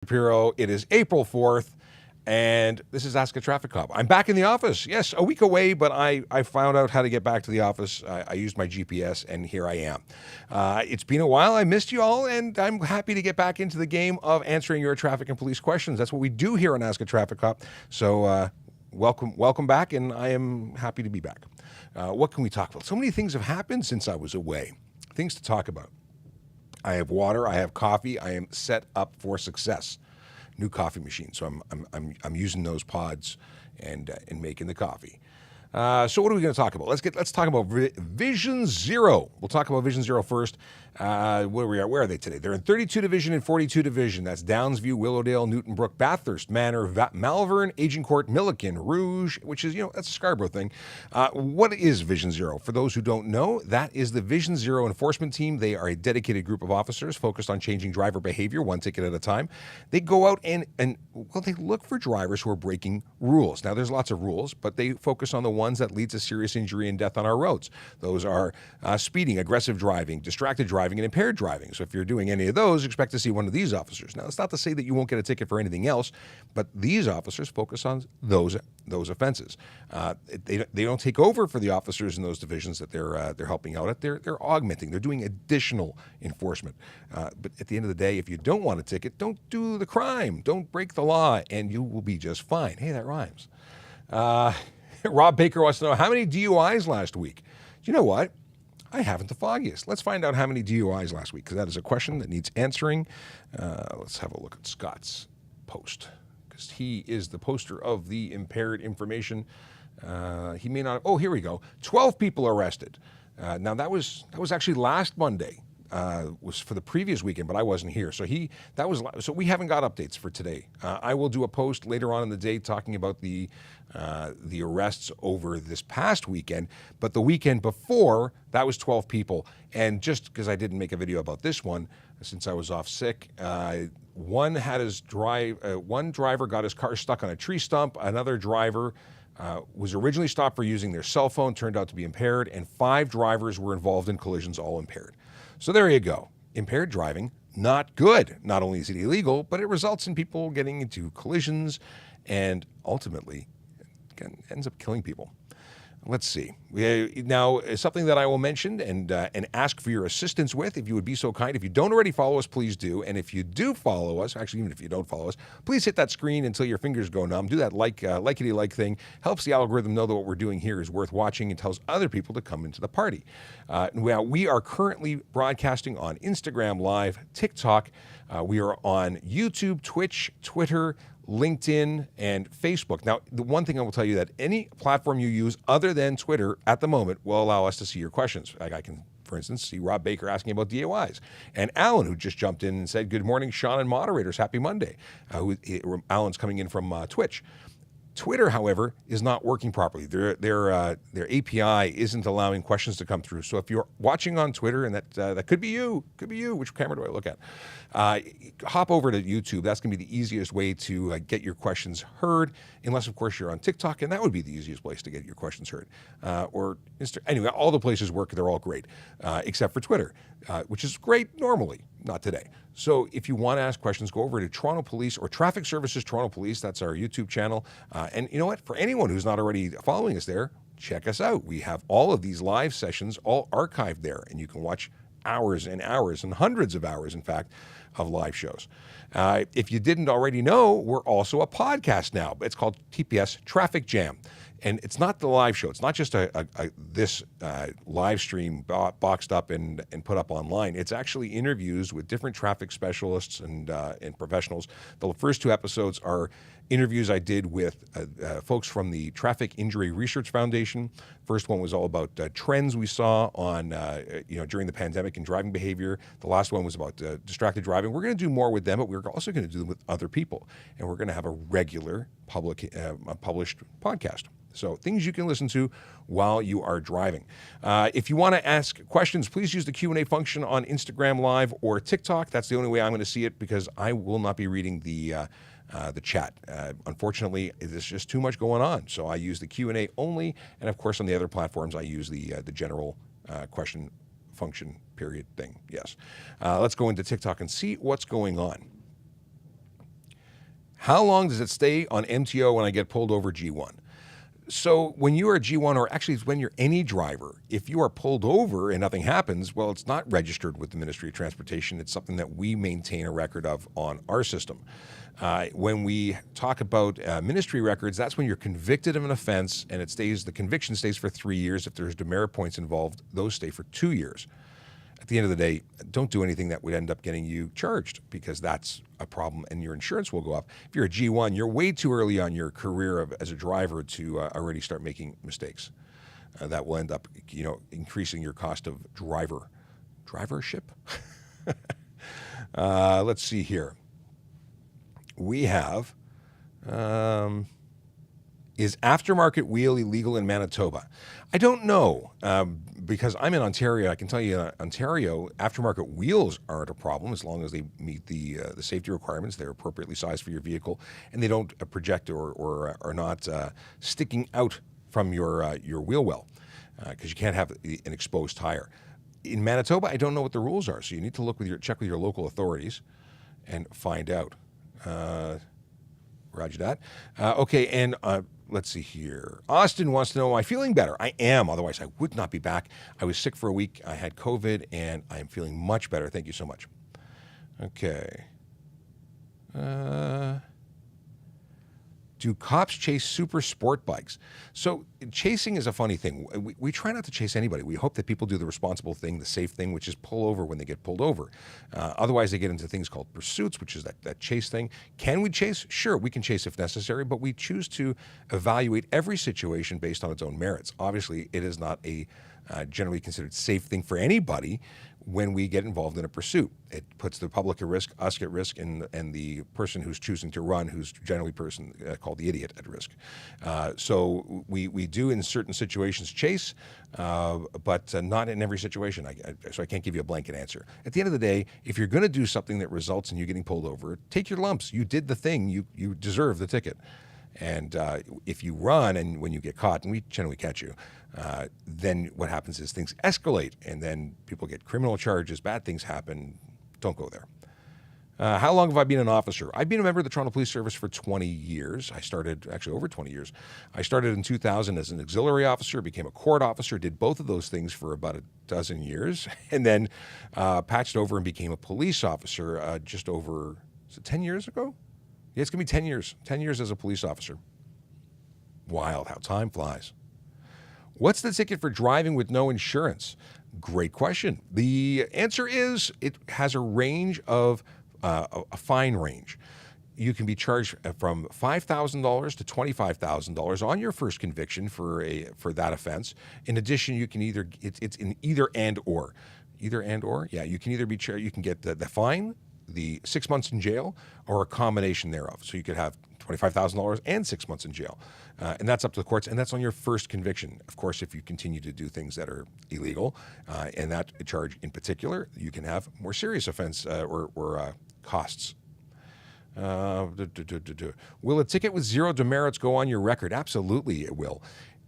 Shapiro. It is April 4th, and this is Ask a Traffic Cop. I'm back in the office. Yes, a week away, but I found out how to get back to the office. I used my GPS, and here I am. It's been a while. I missed you all, and I'm happy to get back into the game of answering your traffic and police questions. That's what we do here on Ask a Traffic Cop. So welcome back, and I am happy to be back. What can we talk about? So many things have happened since I was away. Things to talk about. I have water. I have coffee. I am set up for success. New coffee machine. So I'm using those pods and making the coffee. So what are we going to talk about? Let's talk about Vision Zero. We'll talk about Vision Zero first. Where are they today? They're in 32 Division and 42 Division. That's Downsview, Willowdale, Newton Brook, Bathurst, Manor, Malvern, Agincourt, Milliken, Rouge, which is, that's a Scarborough thing. What is Vision Zero? For those who don't know, that is the Vision Zero enforcement team. They are a dedicated group of officers focused on changing driver behavior one ticket at a time. They go out and they look for drivers who are breaking rules. Now, there's lots of rules, but they focus on the ones that lead to serious injury and death on our roads. Those are speeding, aggressive driving, distracted driving, and impaired driving. So if you're doing any of those, expect to see one of these officers. Now, it's not to say that you won't get a ticket for anything else, but these officers focus on those offenses. They don't take over for the officers in those divisions that they're helping out at. They're augmenting. They're doing additional enforcement. But at the end of the day, if you don't want a ticket, don't do the crime. Don't break the law, and you will be just fine. Hey, that rhymes. Rob Baker wants to know, how many DUIs last week? You know what? I haven't the foggiest. Let's find out how many DUIs last week, because that is a question that needs answering. Let's have a look at Scott's post, because he is the poster of the impaired information. He may not. Oh, here we go. 12 people arrested. Now that was actually last Monday. Was for the previous weekend, but I wasn't here. So we haven't got updates for today. I will do a post later on in the day talking about the arrests over this past weekend, but the weekend before, that was 12 people. And just because I didn't make a video about this one, since I was off sick, one driver got his car stuck on a tree stump. Another driver was originally stopped for using their cell phone, turned out to be impaired, and 5 drivers were involved in collisions, all impaired. So there you go. Impaired driving, not good. Not only is it illegal, but it results in people getting into collisions and ultimately ends up killing people. Let's see. Now, something that I will mention and ask for your assistance with, if you would be so kind. If you don't already follow us, please do. And if you do follow us, actually, even if you don't follow us, please hit that screen until your fingers go numb. Do that likety-like thing. Helps the algorithm know that what we're doing here is worth watching and tells other people to come into the party. Now, we are currently broadcasting on Instagram Live, TikTok. We are on YouTube, Twitch, Twitter, LinkedIn, and Facebook. Now, the one thing I will tell you that any platform you use other than Twitter at the moment will allow us to see your questions. Like I can, for instance, see Rob Baker asking about DUIs. And Alan, who just jumped in and said, good morning, Sean and moderators, happy Monday. Alan's coming in from Twitch. Twitter, however, is not working properly. Their API isn't allowing questions to come through. So if you're watching on Twitter, and that could be you, which camera do I look at? Hop over to YouTube. That's going to be the easiest way to get your questions heard, unless, of course, you're on TikTok, and that would be the easiest place to get your questions heard. Anyway, all the places work. They're all great, except for Twitter, which is great normally, not today. So if you want to ask questions, go over to Toronto Police or Traffic Services Toronto Police. That's our YouTube channel. And you know what? For anyone who's not already following us there, check us out. We have all of these live sessions all archived there, and you can watch hours and hours and hundreds of hours, in fact, of live shows. If you didn't already know, we're also a podcast now. It's called TPS Traffic Jam. And it's not the live show. It's not just this live stream boxed up and put up online. It's actually interviews with different traffic specialists and professionals. The first 2 episodes are interviews I did with folks from the Traffic Injury Research Foundation. First one was all about trends we saw on during the pandemic in driving behavior. The last one was about distracted driving. We're going to do more with them, but we're also going to do them with other people, and we're going to have a regular published podcast. So things you can listen to while you are driving. If you want to ask questions, please use the Q&A function on Instagram Live or TikTok. That's the only way I'm going to see it, because I will not be reading the chat. Unfortunately, there's just too much going on. So I use the Q&A only. And of course, on the other platforms, I use the general question function period thing. Yes. Let's go into TikTok and see what's going on. How long does it stay on MTO when I get pulled over G1? So when you are a G1, or actually it's when you're any driver, if you are pulled over and nothing happens, well, it's not registered with the Ministry of Transportation. It's something that we maintain a record of on our system. When we talk about ministry records, that's when you're convicted of an offense and the conviction stays for 3 years. If there's demerit points involved, those stay for 2 years. At the end of the day, don't do anything that would end up getting you charged, because that's a problem and your insurance will go up. If you're a G1, you're way too early on your career as a driver to already start making mistakes. That will end up, increasing your cost of drivership. Let's see here. We have, is aftermarket wheel illegal in Manitoba? I don't know, because I'm in Ontario. I can tell you, Ontario, aftermarket wheels aren't a problem as long as they meet the safety requirements. They're appropriately sized for your vehicle, and they don't project or are not sticking out from your wheel well, because you can't have an exposed tire. In Manitoba, I don't know what the rules are, so you need to check with your local authorities and find out. Roger that. Okay, and let's see here. Austin wants to know, am I feeling better? I am, otherwise I would not be back. I was sick for a week. I had COVID, and I am feeling much better. Thank you so much. Okay. Do cops chase super sport bikes? So chasing is a funny thing. We try not to chase anybody. We hope that people do the responsible thing, the safe thing, which is pull over when they get pulled over. Otherwise, they get into things called pursuits, which is that chase thing. Can we chase? Sure, we can chase if necessary, but we choose to evaluate every situation based on its own merits. Obviously, it is not a generally considered safe thing for anybody when we get involved in a pursuit. It puts the public at risk, us at risk, and the person who's choosing to run, who's generally called the idiot, at risk. So we do in certain situations chase, but not in every situation. So I can't give you a blanket answer. At the end of the day, if you're going to do something that results in you getting pulled over, take your lumps. You did the thing. You deserve the ticket. And if you run and when you get caught, and we generally catch you, then what happens is things escalate, and then people get criminal charges, bad things happen. Don't go there. How long have I been an officer? I've been a member of the Toronto Police Service for 20 years. I started, actually over 20 years. I started in 2000 as an auxiliary officer, became a court officer, did both of those things for about a dozen years, and then patched over and became a police officer just over, is it 10 years ago? Yeah, it's going to be 10 years. 10 years as a police officer. Wild how time flies. What's the ticket for driving with no insurance? Great question. The answer is it has a range of, a fine range. You can be charged from $5,000 to $25,000 on your first conviction for that offense. In addition, you can it's in either and or. Either and or? Yeah, you can either be charged, you can get the fine, the 6 months in jail, or a combination thereof. So you could have $25,000 and 6 months in jail. And that's up to the courts, and that's on your first conviction. Of course, if you continue to do things that are illegal, and that charge in particular, you can have more serious offense or costs. Will a ticket with zero demerits go on your record? Absolutely, it will.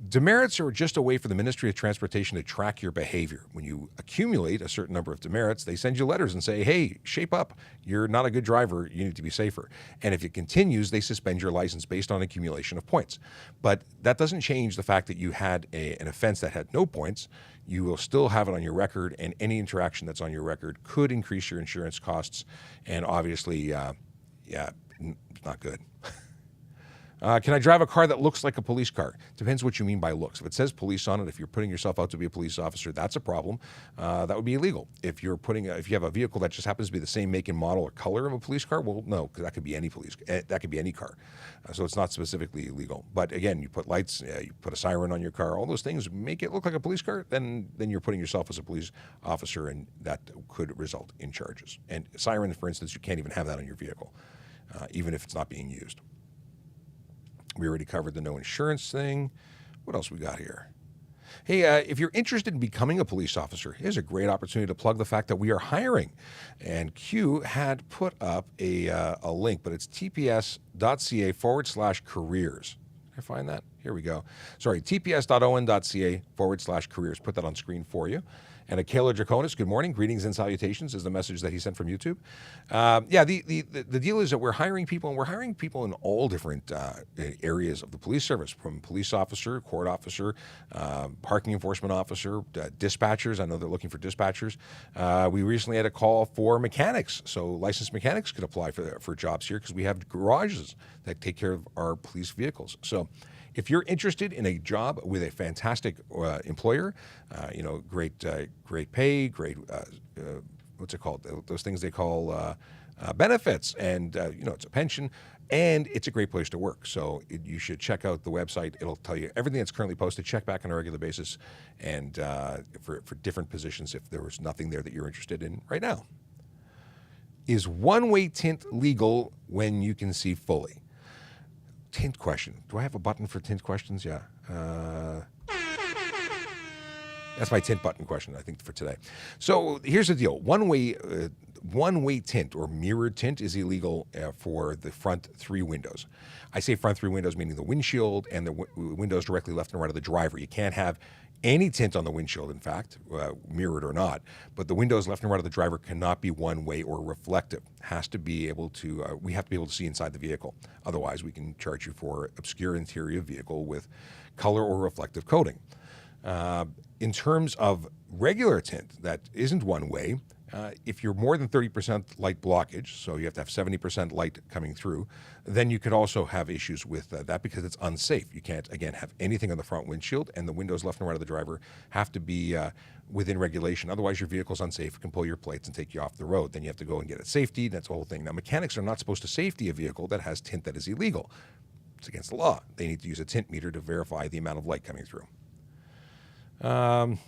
Demerits are just a way for the Ministry of Transportation to track your behavior. When you accumulate a certain number of demerits, they send you letters and say, hey, shape up. You're not a good driver. You need to be safer. And if it continues, they suspend your license based on accumulation of points. But that doesn't change the fact that you had an offense that had no points. You will still have it on your record, and any interaction that's on your record could increase your insurance costs. And obviously, not good. Can I drive a car that looks like a police car? Depends what you mean by looks. If it says police on it, if you're putting yourself out to be a police officer, that's a problem. That would be illegal. If you have a vehicle that just happens to be the same make and model or color of a police car, well, no, because that could be any car. So it's not specifically illegal. But again, you put lights, you put a siren on your car, all those things make it look like a police car, then you're putting yourself as a police officer, and that could result in charges. And siren, for instance, you can't even have that on your vehicle, even if it's not being used. We already covered the no insurance thing. What else we got here? Hey, if you're interested in becoming a police officer, here's a great opportunity to plug the fact that we are hiring. And Q had put up a link, but it's tps.ca/careers. Can I find that? Here we go. Sorry, tps.on.ca/careers. Put that on screen for you. And a Kayla Draconis, good morning. Greetings and salutations is the message that he sent from YouTube. The deal is that we're hiring people, and we're hiring people in all different areas of the police service, from police officer, court officer, parking enforcement officer, dispatchers. I know they're looking for dispatchers. We recently had a call for mechanics, so licensed mechanics could apply for jobs here because we have garages that take care of our police vehicles. So if you're interested in a job with a fantastic employer, great pay, great, what's it called? Those things they call benefits, and it's a pension, and it's a great place to work. So you should check out the website. It'll tell you everything that's currently posted. Check back on a regular basis, and for different positions if there was nothing there that you're interested in right now. Is one-way tint legal when you can see fully? Tint question. Do I have a button for tint questions? Yeah. That's my tint button question, I think, for today. So here's the deal. One-way tint or mirrored tint is illegal for the front three windows. I say front three windows, meaning the windshield and the windows directly left and right of the driver. You can't have any tint on the windshield, in fact, mirrored or not, but the windows left and right of the driver cannot be one-way or reflective. Has to be able to, we have to be able to see inside the vehicle. Otherwise, we can charge you for obscure interior vehicle with color or reflective coating. In terms of regular tint that isn't one-way, if you're more than 30% light blockage, so you have to have 70% light coming through, then you could also have issues with that because it's unsafe. You can't, again, have anything on the front windshield, and the windows left and right of the driver have to be within regulation. Otherwise, your vehicle's unsafe. It can pull your plates and take you off the road. Then you have to go and get it safety. That's the whole thing. Now, mechanics are not supposed to safety a vehicle that has tint that is illegal. It's against the law. They need to use a tint meter to verify the amount of light coming through. Hi.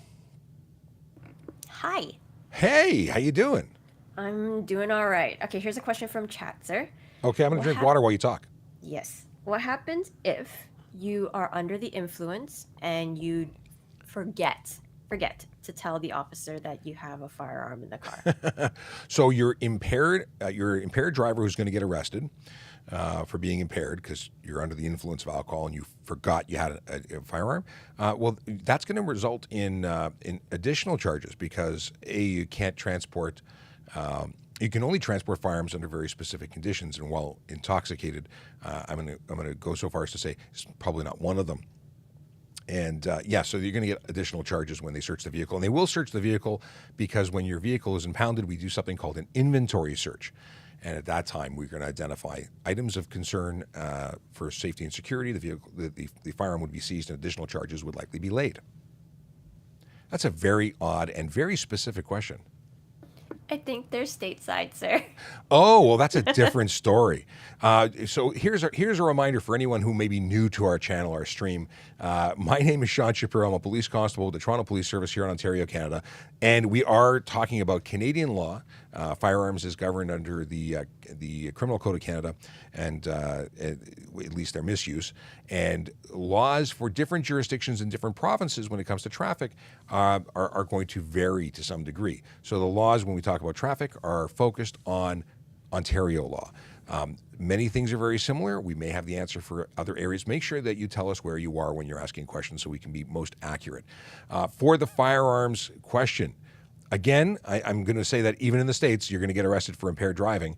Hey, how you doing? I'm doing all right. Okay, here's a question from chat, sir. Okay, I'm going to drink water while you talk. Yes. What happens if you are under the influence and you forget to tell the officer that you have a firearm in the car? So you're impaired driver who's going to get arrested for being impaired because you're under the influence of alcohol and you forgot you had a firearm. Well, that's going to result in additional charges because you can't transport. You can only transport firearms under very specific conditions, and while intoxicated, I'm going to go so far as to say it's probably not one of them. And so you're going to get additional charges when they search the vehicle. And they will search the vehicle because when your vehicle is impounded, we do something called an inventory search. And at that time, we're going to identify items of concern for safety and security. The firearm would be seized, and additional charges would likely be laid. That's a very odd and very specific question. I think they're stateside, sir. Oh, well, that's a different story. So here's a reminder for anyone who may be new to our channel, our stream. My name is Sean Shapiro. I'm a police constable with the Toronto Police Service here in Ontario, Canada. And we are talking about Canadian law. Firearms is governed under the Criminal Code of Canada, and at least their misuse. And laws for different jurisdictions in different provinces when it comes to traffic are going to vary to some degree. So the laws, when we talk about traffic, are focused on Ontario law. Many things are very similar. We may have the answer for other areas. Make sure that you tell us where you are when you're asking questions so we can be most accurate. For the firearms question, again, I'm going to say that even in the States, you're going to get arrested for impaired driving,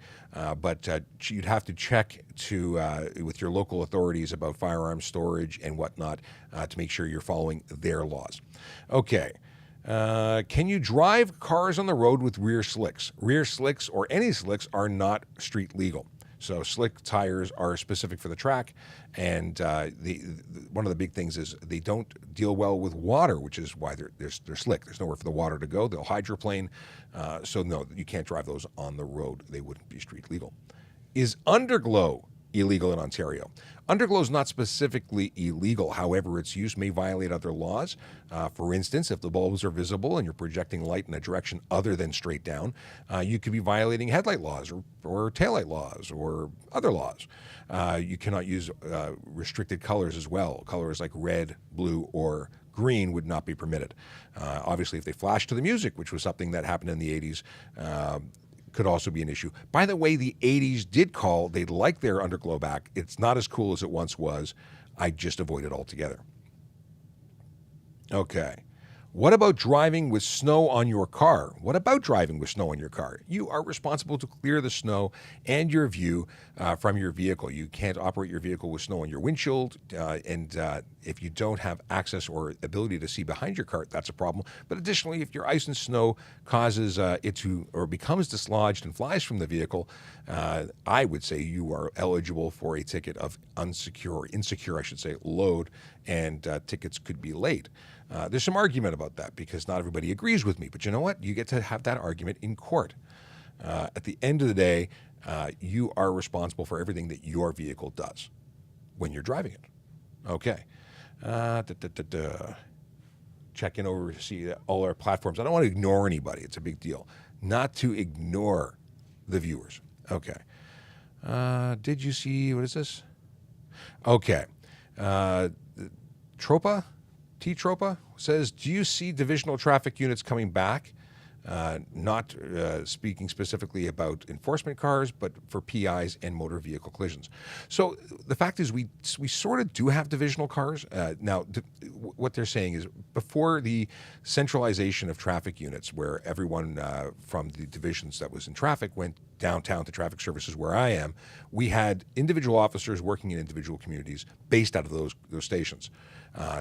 but you'd have to check with your local authorities about firearm storage and whatnot to make sure you're following their laws. Okay. Can you drive cars on the road with rear slicks? Rear slicks or any slicks are not street legal. So slick tires are specific for the track, and one of the big things is they don't deal well with water, which is why they're slick. There's nowhere for the water to go. They'll hydroplane. So no, you can't drive those on the road. They wouldn't be street legal. Is underglow illegal in Ontario? Underglow is not specifically illegal. However, its use may violate other laws. For instance, if the bulbs are visible and you're projecting light in a direction other than straight down, you could be violating headlight laws or taillight laws or other laws. You cannot use restricted colors as well. Colors like red, blue, or green would not be permitted. Obviously, if they flash to the music, which was something that happened in the 80s, could also be an issue. By the way, the 80s they'd like their underglow back. It's not as cool as it once was. I just avoid it altogether. Okay. What about driving with snow on your car? What about driving with snow on your car? You are responsible to clear the snow and your view from your vehicle. You can't operate your vehicle with snow on your windshield, and if you don't have access or ability to see behind your car, that's a problem. But additionally, if your ice and snow causes it to or becomes dislodged and flies from the vehicle, I would say you are eligible for a ticket of insecure, I should say, load, and tickets could be late. There's some argument about that because not everybody agrees with me. But you know what? You get to have that argument in court. At the end of the day, you are responsible for everything that your vehicle does when you're driving it. Okay. Check in over to see all our platforms. I don't want to ignore anybody. It's a big deal. Not to ignore the viewers. Okay. Did you see, what is this? Okay. Tropa says, do you see divisional traffic units coming back? Not speaking specifically about enforcement cars, but for PIs and motor vehicle collisions. So the fact is we sort of do have divisional cars. Now, what they're saying is before the centralization of traffic units, where everyone from the divisions that was in traffic went downtown to traffic services where I am, we had individual officers working in individual communities based out of those stations.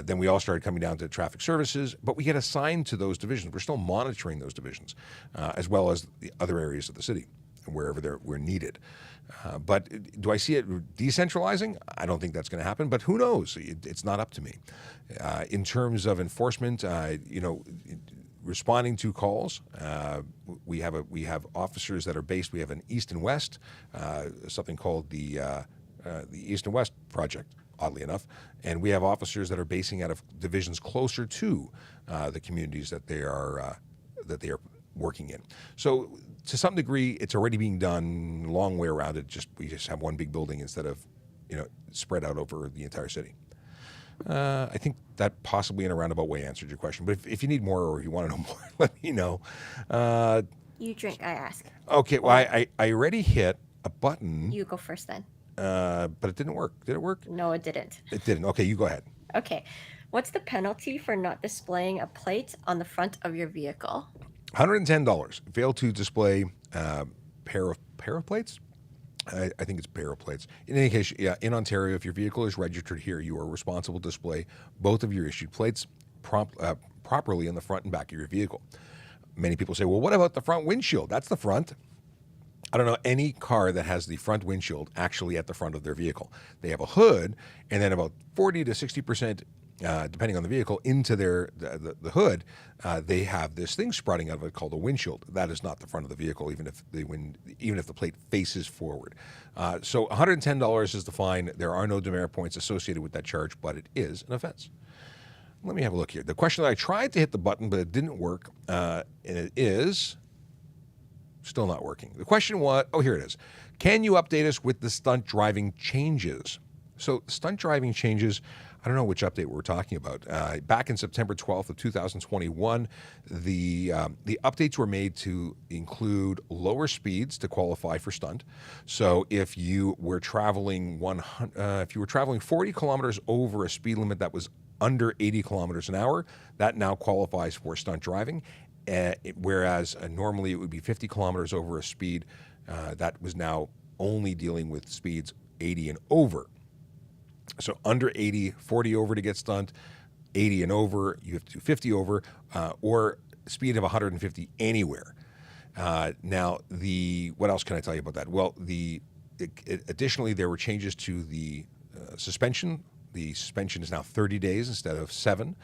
Then we all started coming down to traffic services, but we get assigned to those divisions. We're still monitoring those divisions, as well as the other areas of the city, wherever we're needed. But do I see it decentralizing? I don't think that's going to happen, but who knows? It's not up to me. In terms of enforcement, responding to calls, we have officers that are based. We have an east and west, something called the East and West Project, oddly enough, and we have officers that are basing out of divisions closer to the communities that they are working in. So to some degree, it's already being done. Long way around it. We just have one big building instead of spread out over the entire city. I think that possibly in a roundabout way answered your question. But if you need more or you want to know more, let me know. You drink, I ask. Okay. Well, I already hit a button. You go first then. But it didn't work. Did it work? No, it didn't. It didn't. Okay, you go ahead. Okay. What's the penalty for not displaying a plate on the front of your vehicle? $110. Fail to display pair of plates? I think it's pair of plates. In any case, yeah, in Ontario, if your vehicle is registered here, you are responsible to display both of your issued plates properly in the front and back of your vehicle. Many people say, well, what about the front windshield? That's the front. I don't know any car that has the front windshield actually at the front of their vehicle. They have a hood, and then about 40 to 60%, depending on the vehicle, into the hood, they have this thing sprouting out of it called a windshield. That is not the front of the vehicle, even if the plate faces forward. So $110 is the fine. There are no demerit points associated with that charge, but it is an offense. Let me have a look here. The question that I tried to hit the button, but it didn't work, and it is still not working. The question was, here it is. Can you update us with the stunt driving changes? So stunt driving changes, I don't know which update we're talking about. Back in September 12th of 2021, the updates were made to include lower speeds to qualify for stunt. So if you were traveling 40 kilometers over a speed limit that was under 80 kilometers an hour, that now qualifies for stunt driving. Whereas normally it would be 50 kilometers over a speed that was now only dealing with speeds 80 and over. So under 80, 40 over to get stunt, 80 and over, you have to do 50 over, or speed of 150 anywhere. Now, what else can I tell you about that? Well, additionally, there were changes to the suspension. The suspension is now 30 days instead of 7.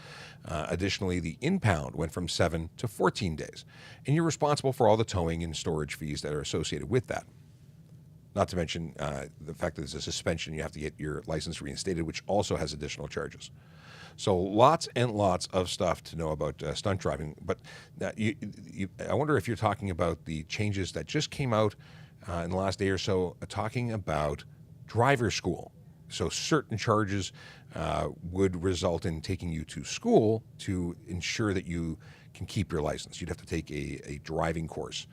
Additionally, the impound went from 7 to 14 days. And you're responsible for all the towing and storage fees that are associated with that. Not to mention the fact that there's a suspension, you have to get your license reinstated, which also has additional charges. So lots and lots of stuff to know about stunt driving. But I wonder if you're talking about the changes that just came out in the last day or so, talking about driver's school. So certain charges would result in taking you to school to ensure that you can keep your license. You'd have to take a driving course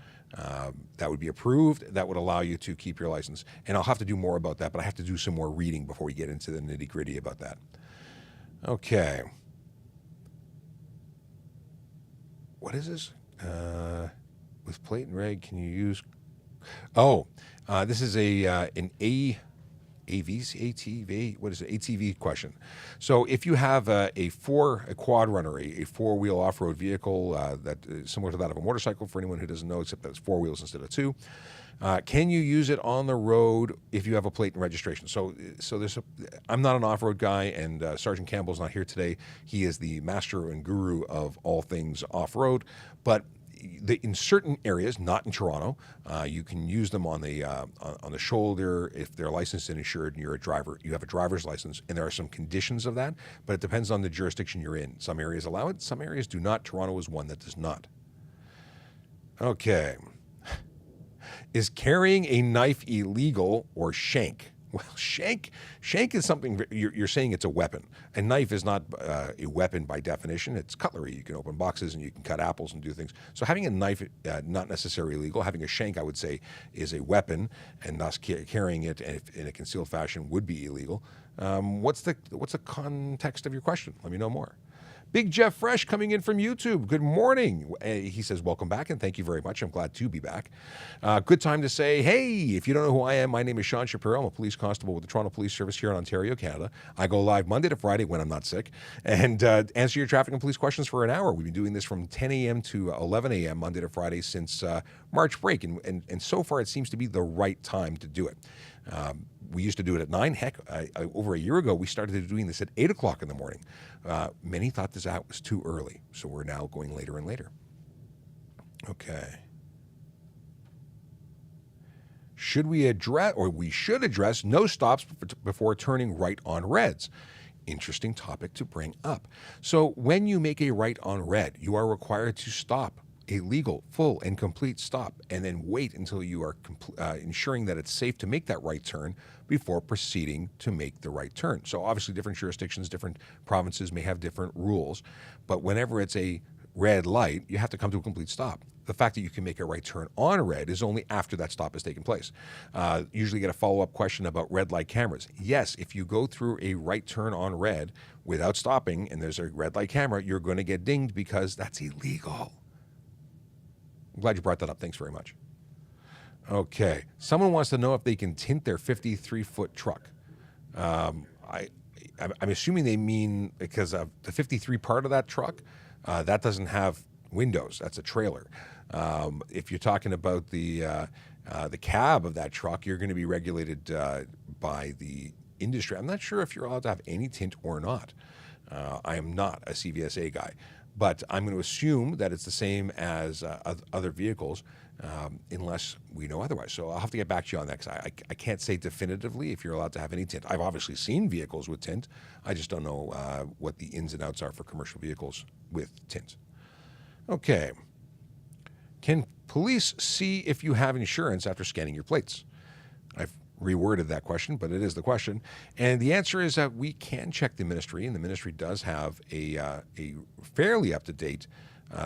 that would be approved, that would allow you to keep your license. And I'll have to do more about that, but I have to do some more reading before we get into the nitty-gritty about that. Okay. what is this? With plate and reg, can you use? Oh, this is an ATV, what is it? ATV question. So if you have a quad runner, a four-wheel off-road vehicle that is similar to that of a motorcycle, for anyone who doesn't know, except that it's four wheels instead of two, can you use it on the road if you have a plate and registration? So I'm not an off-road guy, and Sergeant Campbell's not here today. He is the master and guru of all things off-road, but in certain areas, not in Toronto, you can use them on the shoulder if they're licensed and insured and you're a driver. You have a driver's license, and there are some conditions of that, but it depends on the jurisdiction you're in. Some areas allow it, some areas do not. Toronto is one that does not. Okay. Is carrying a knife illegal or shank? Well, shank is something you're saying it's a weapon. A knife is not a weapon by definition. It's cutlery. You can open boxes and you can cut apples and do things. So having a knife, not necessarily illegal. Having a shank, I would say, is a weapon, and thus carrying it in a concealed fashion would be illegal. What's the context of your question? Let me know more. Big Jeff Fresh coming in from YouTube. Good morning. He says, welcome back, and thank you very much. I'm glad to be back. Good time to say, hey, if you don't know who I am, my name is Sean Shapiro. I'm a police constable with the Toronto Police Service here in Ontario, Canada. I go live Monday to Friday when I'm not sick and answer your traffic and police questions for an hour. We've been doing this from 10 a.m. to 11 a.m. Monday to Friday since March break, and so far it seems to be the right time to do it. We used to do it at 9. Heck, over a year ago, we started doing this at 8 o'clock in the morning. Many thought this out was too early, so we're now going later and later. Okay. We should address no stops before turning right on reds. Interesting topic to bring up. So when you make a right on red, you are required to stop. A legal, full, and complete stop, and then wait until you are ensuring that it's safe to make that right turn before proceeding to make the right turn. So obviously different jurisdictions, different provinces may have different rules, but whenever it's a red light, you have to come to a complete stop. The fact that you can make a right turn on red is only after that stop has taken place. Usually get a follow-up question about red light cameras. Yes, if you go through a right turn on red without stopping and there's a red light camera, you're going to get dinged because that's illegal. I'm glad you brought that up. Thanks very much. Okay. Someone wants to know if they can tint their 53-foot truck. I'm assuming they mean because of the 53 part of that truck, that doesn't have windows. That's a trailer. If you're talking about the cab of that truck, you're going to be regulated by the industry. I'm not sure if you're allowed to have any tint or not. I am not a CVSA guy. But I'm going to assume that it's the same as other vehicles unless we know otherwise. So I'll have to get back to you on that because I can't say definitively if you're allowed to have any tint. I've obviously seen vehicles with tint. I just don't know what the ins and outs are for commercial vehicles with tint. Okay. Can police see if you have insurance after scanning your plates? I've reworded that question, but it is the question. And the answer is that we can check the ministry, and the ministry does have a fairly up-to-date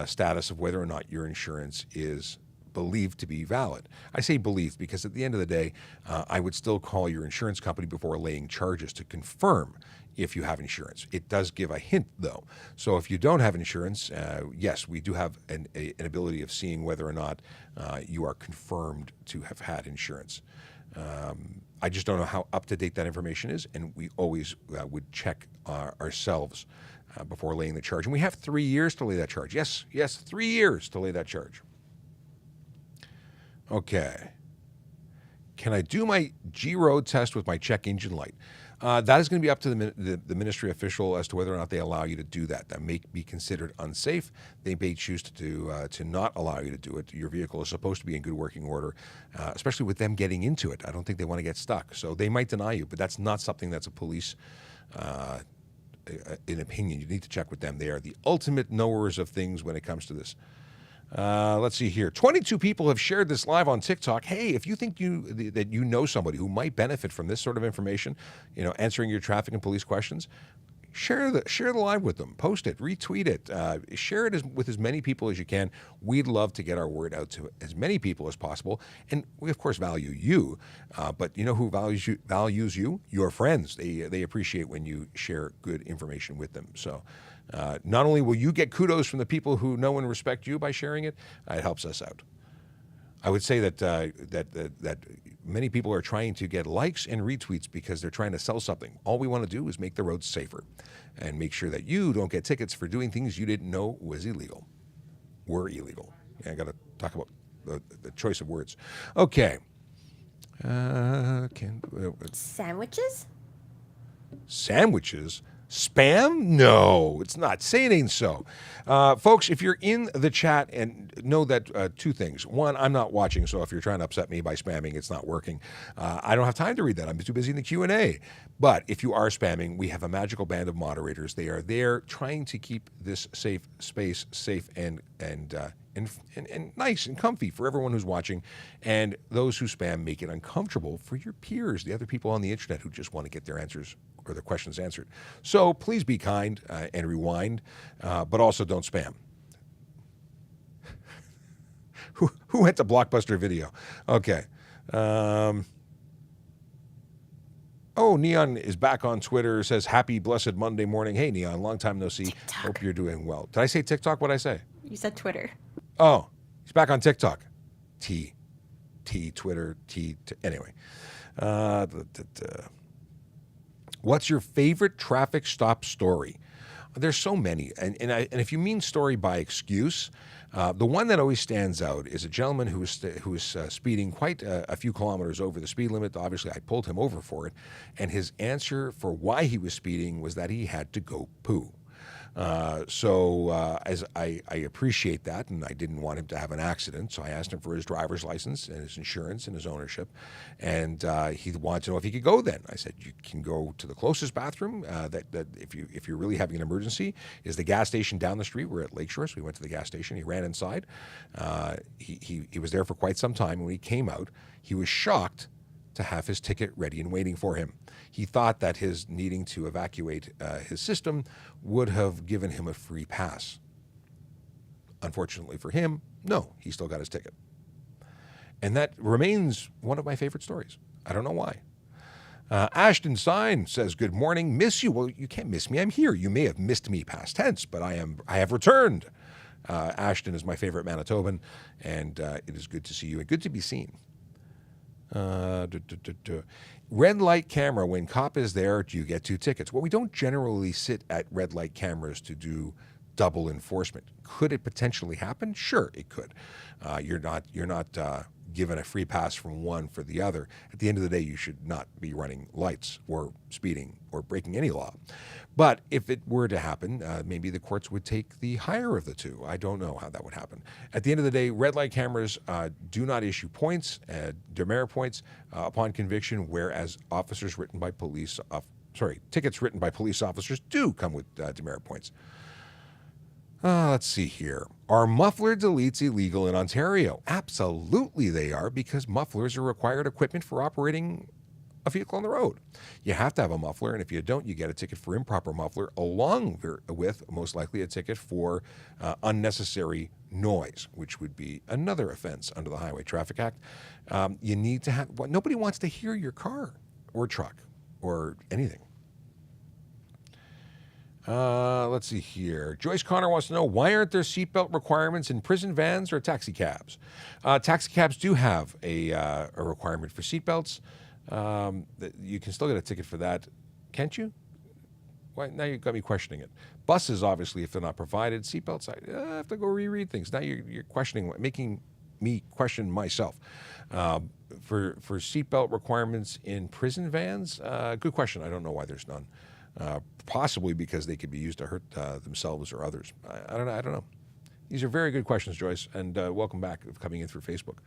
status of whether or not your insurance is believed to be valid. I say believed because at the end of the day, I would still call your insurance company before laying charges to confirm if you have insurance. It does give a hint, though. So if you don't have insurance, yes, we do have an ability of seeing whether or not you are confirmed to have had insurance. I just don't know how up-to-date that information is, and we always would check ourselves before laying the charge. And we have 3 years to lay that charge. Yes, 3 years to lay that charge. Okay. Can I do my G-Road test with my check engine light? That is going to be up to the ministry official as to whether or not they allow you to do that. That may be considered unsafe. They may choose to not allow you to do it. Your vehicle is supposed to be in good working order, especially with them getting into it. I don't think they want to get stuck. So they might deny you, but that's not something that's a police an opinion. You need to check with them. They are the ultimate knowers of things when it comes to this. Let's see here. 22 people have shared this live on TikTok. Hey, if you think that you know somebody who might benefit from this sort of information, answering your traffic and police questions, share the live with them. Post it, retweet it, share it with as many people as you can. We'd love to get our word out to as many people as possible, and we of course value you. But you know who values you? Your friends. They appreciate when you share good information with them. So Not only will you get kudos from the people who know and respect you by sharing it, it helps us out. I would say that many people are trying to get likes and retweets because they're trying to sell something. All we want to do is make the roads safer and make sure that you don't get tickets for doing things you didn't know were illegal. Yeah, I got to talk about the choice of words. Okay. Sandwiches? Sandwiches? Spam? No, it's not. Say it ain't so. Folks, if you're in the chat, and know that two things. One, I'm not watching, so if you're trying to upset me by spamming, it's not working. I don't have time to read that. I'm too busy in the Q&A. But if you are spamming, we have a magical band of moderators. They are there trying to keep this safe space safe and nice and comfy for everyone who's watching. And those who spam make it uncomfortable for your peers, the other people on the internet who just want to get their answers or their questions answered. So please be kind and rewind, but also don't spam. Who went to Blockbuster Video? Okay. Neon is back on Twitter, says, happy blessed Monday morning. Hey, Neon, long time no see. TikTok. Hope you're doing well. Did I say TikTok? What'd I say? You said Twitter. Oh, he's back on TikTok. Twitter, anyway. What's your favorite traffic stop story? There's so many. And if you mean story by excuse, the one that always stands out is a gentleman who was speeding quite a few kilometers over the speed limit. Obviously, I pulled him over for it. And his answer for why he was speeding was that he had to go poo. As I appreciate that, and I didn't want him to have an accident, so I asked him for his driver's license and his insurance and his ownership, and he wanted to know if he could go. Then I said, you can go to the closest bathroom. That if you're really having an emergency, is the gas station down the street. We're at Lakeshore, so we went to the gas station. He ran inside. He was there for quite some time. When he came out, he was shocked to have his ticket ready and waiting for him. He thought that his needing to evacuate his system would have given him a free pass. Unfortunately for him, no, he still got his ticket. And that remains one of my favorite stories. I don't know why. Ashton Stein says, good morning, miss you. Well, you can't miss me, I'm here. You may have missed me past tense, but I have returned. Ashton is my favorite Manitoban, and it is good to see you and good to be seen. Red light camera, when cop is there, do you get 2 tickets? Well, we don't generally sit at red light cameras to do double enforcement. Could it potentially happen? Sure, it could. You're not given a free pass from one for the other. At the end of the day, you should not be running lights or speeding or breaking any law. But if it were to happen, maybe the courts would take the higher of the two. I don't know how that would happen. At the end of the day, red light cameras do not issue points, demerit points, upon conviction, whereas tickets written by police officers do come with demerit points. Let's see here. Are muffler deletes illegal in Ontario? Absolutely they are, because mufflers are required equipment for operating a vehicle on the road. You have to have a muffler, and if you don't, you get a ticket for improper muffler, along with most likely a ticket for unnecessary noise, which would be another offense under the Highway Traffic Act. You need to have, nobody wants to hear your car or truck or anything. Let's see here. Joyce Connor wants to know, why aren't there seatbelt requirements in prison vans or taxi cabs? Taxi cabs do have a requirement for seatbelts. You can still get a ticket for that, can't you? Why, now you've got me questioning it. Buses, obviously, if they're not provided, seatbelts, I have to go reread things. Now you're questioning, making me question myself. For seatbelt requirements in prison vans, good question. I don't know why there's none. Possibly because they could be used to hurt themselves or others. I don't know. These are very good questions, Joyce, and welcome back for coming in through Facebook.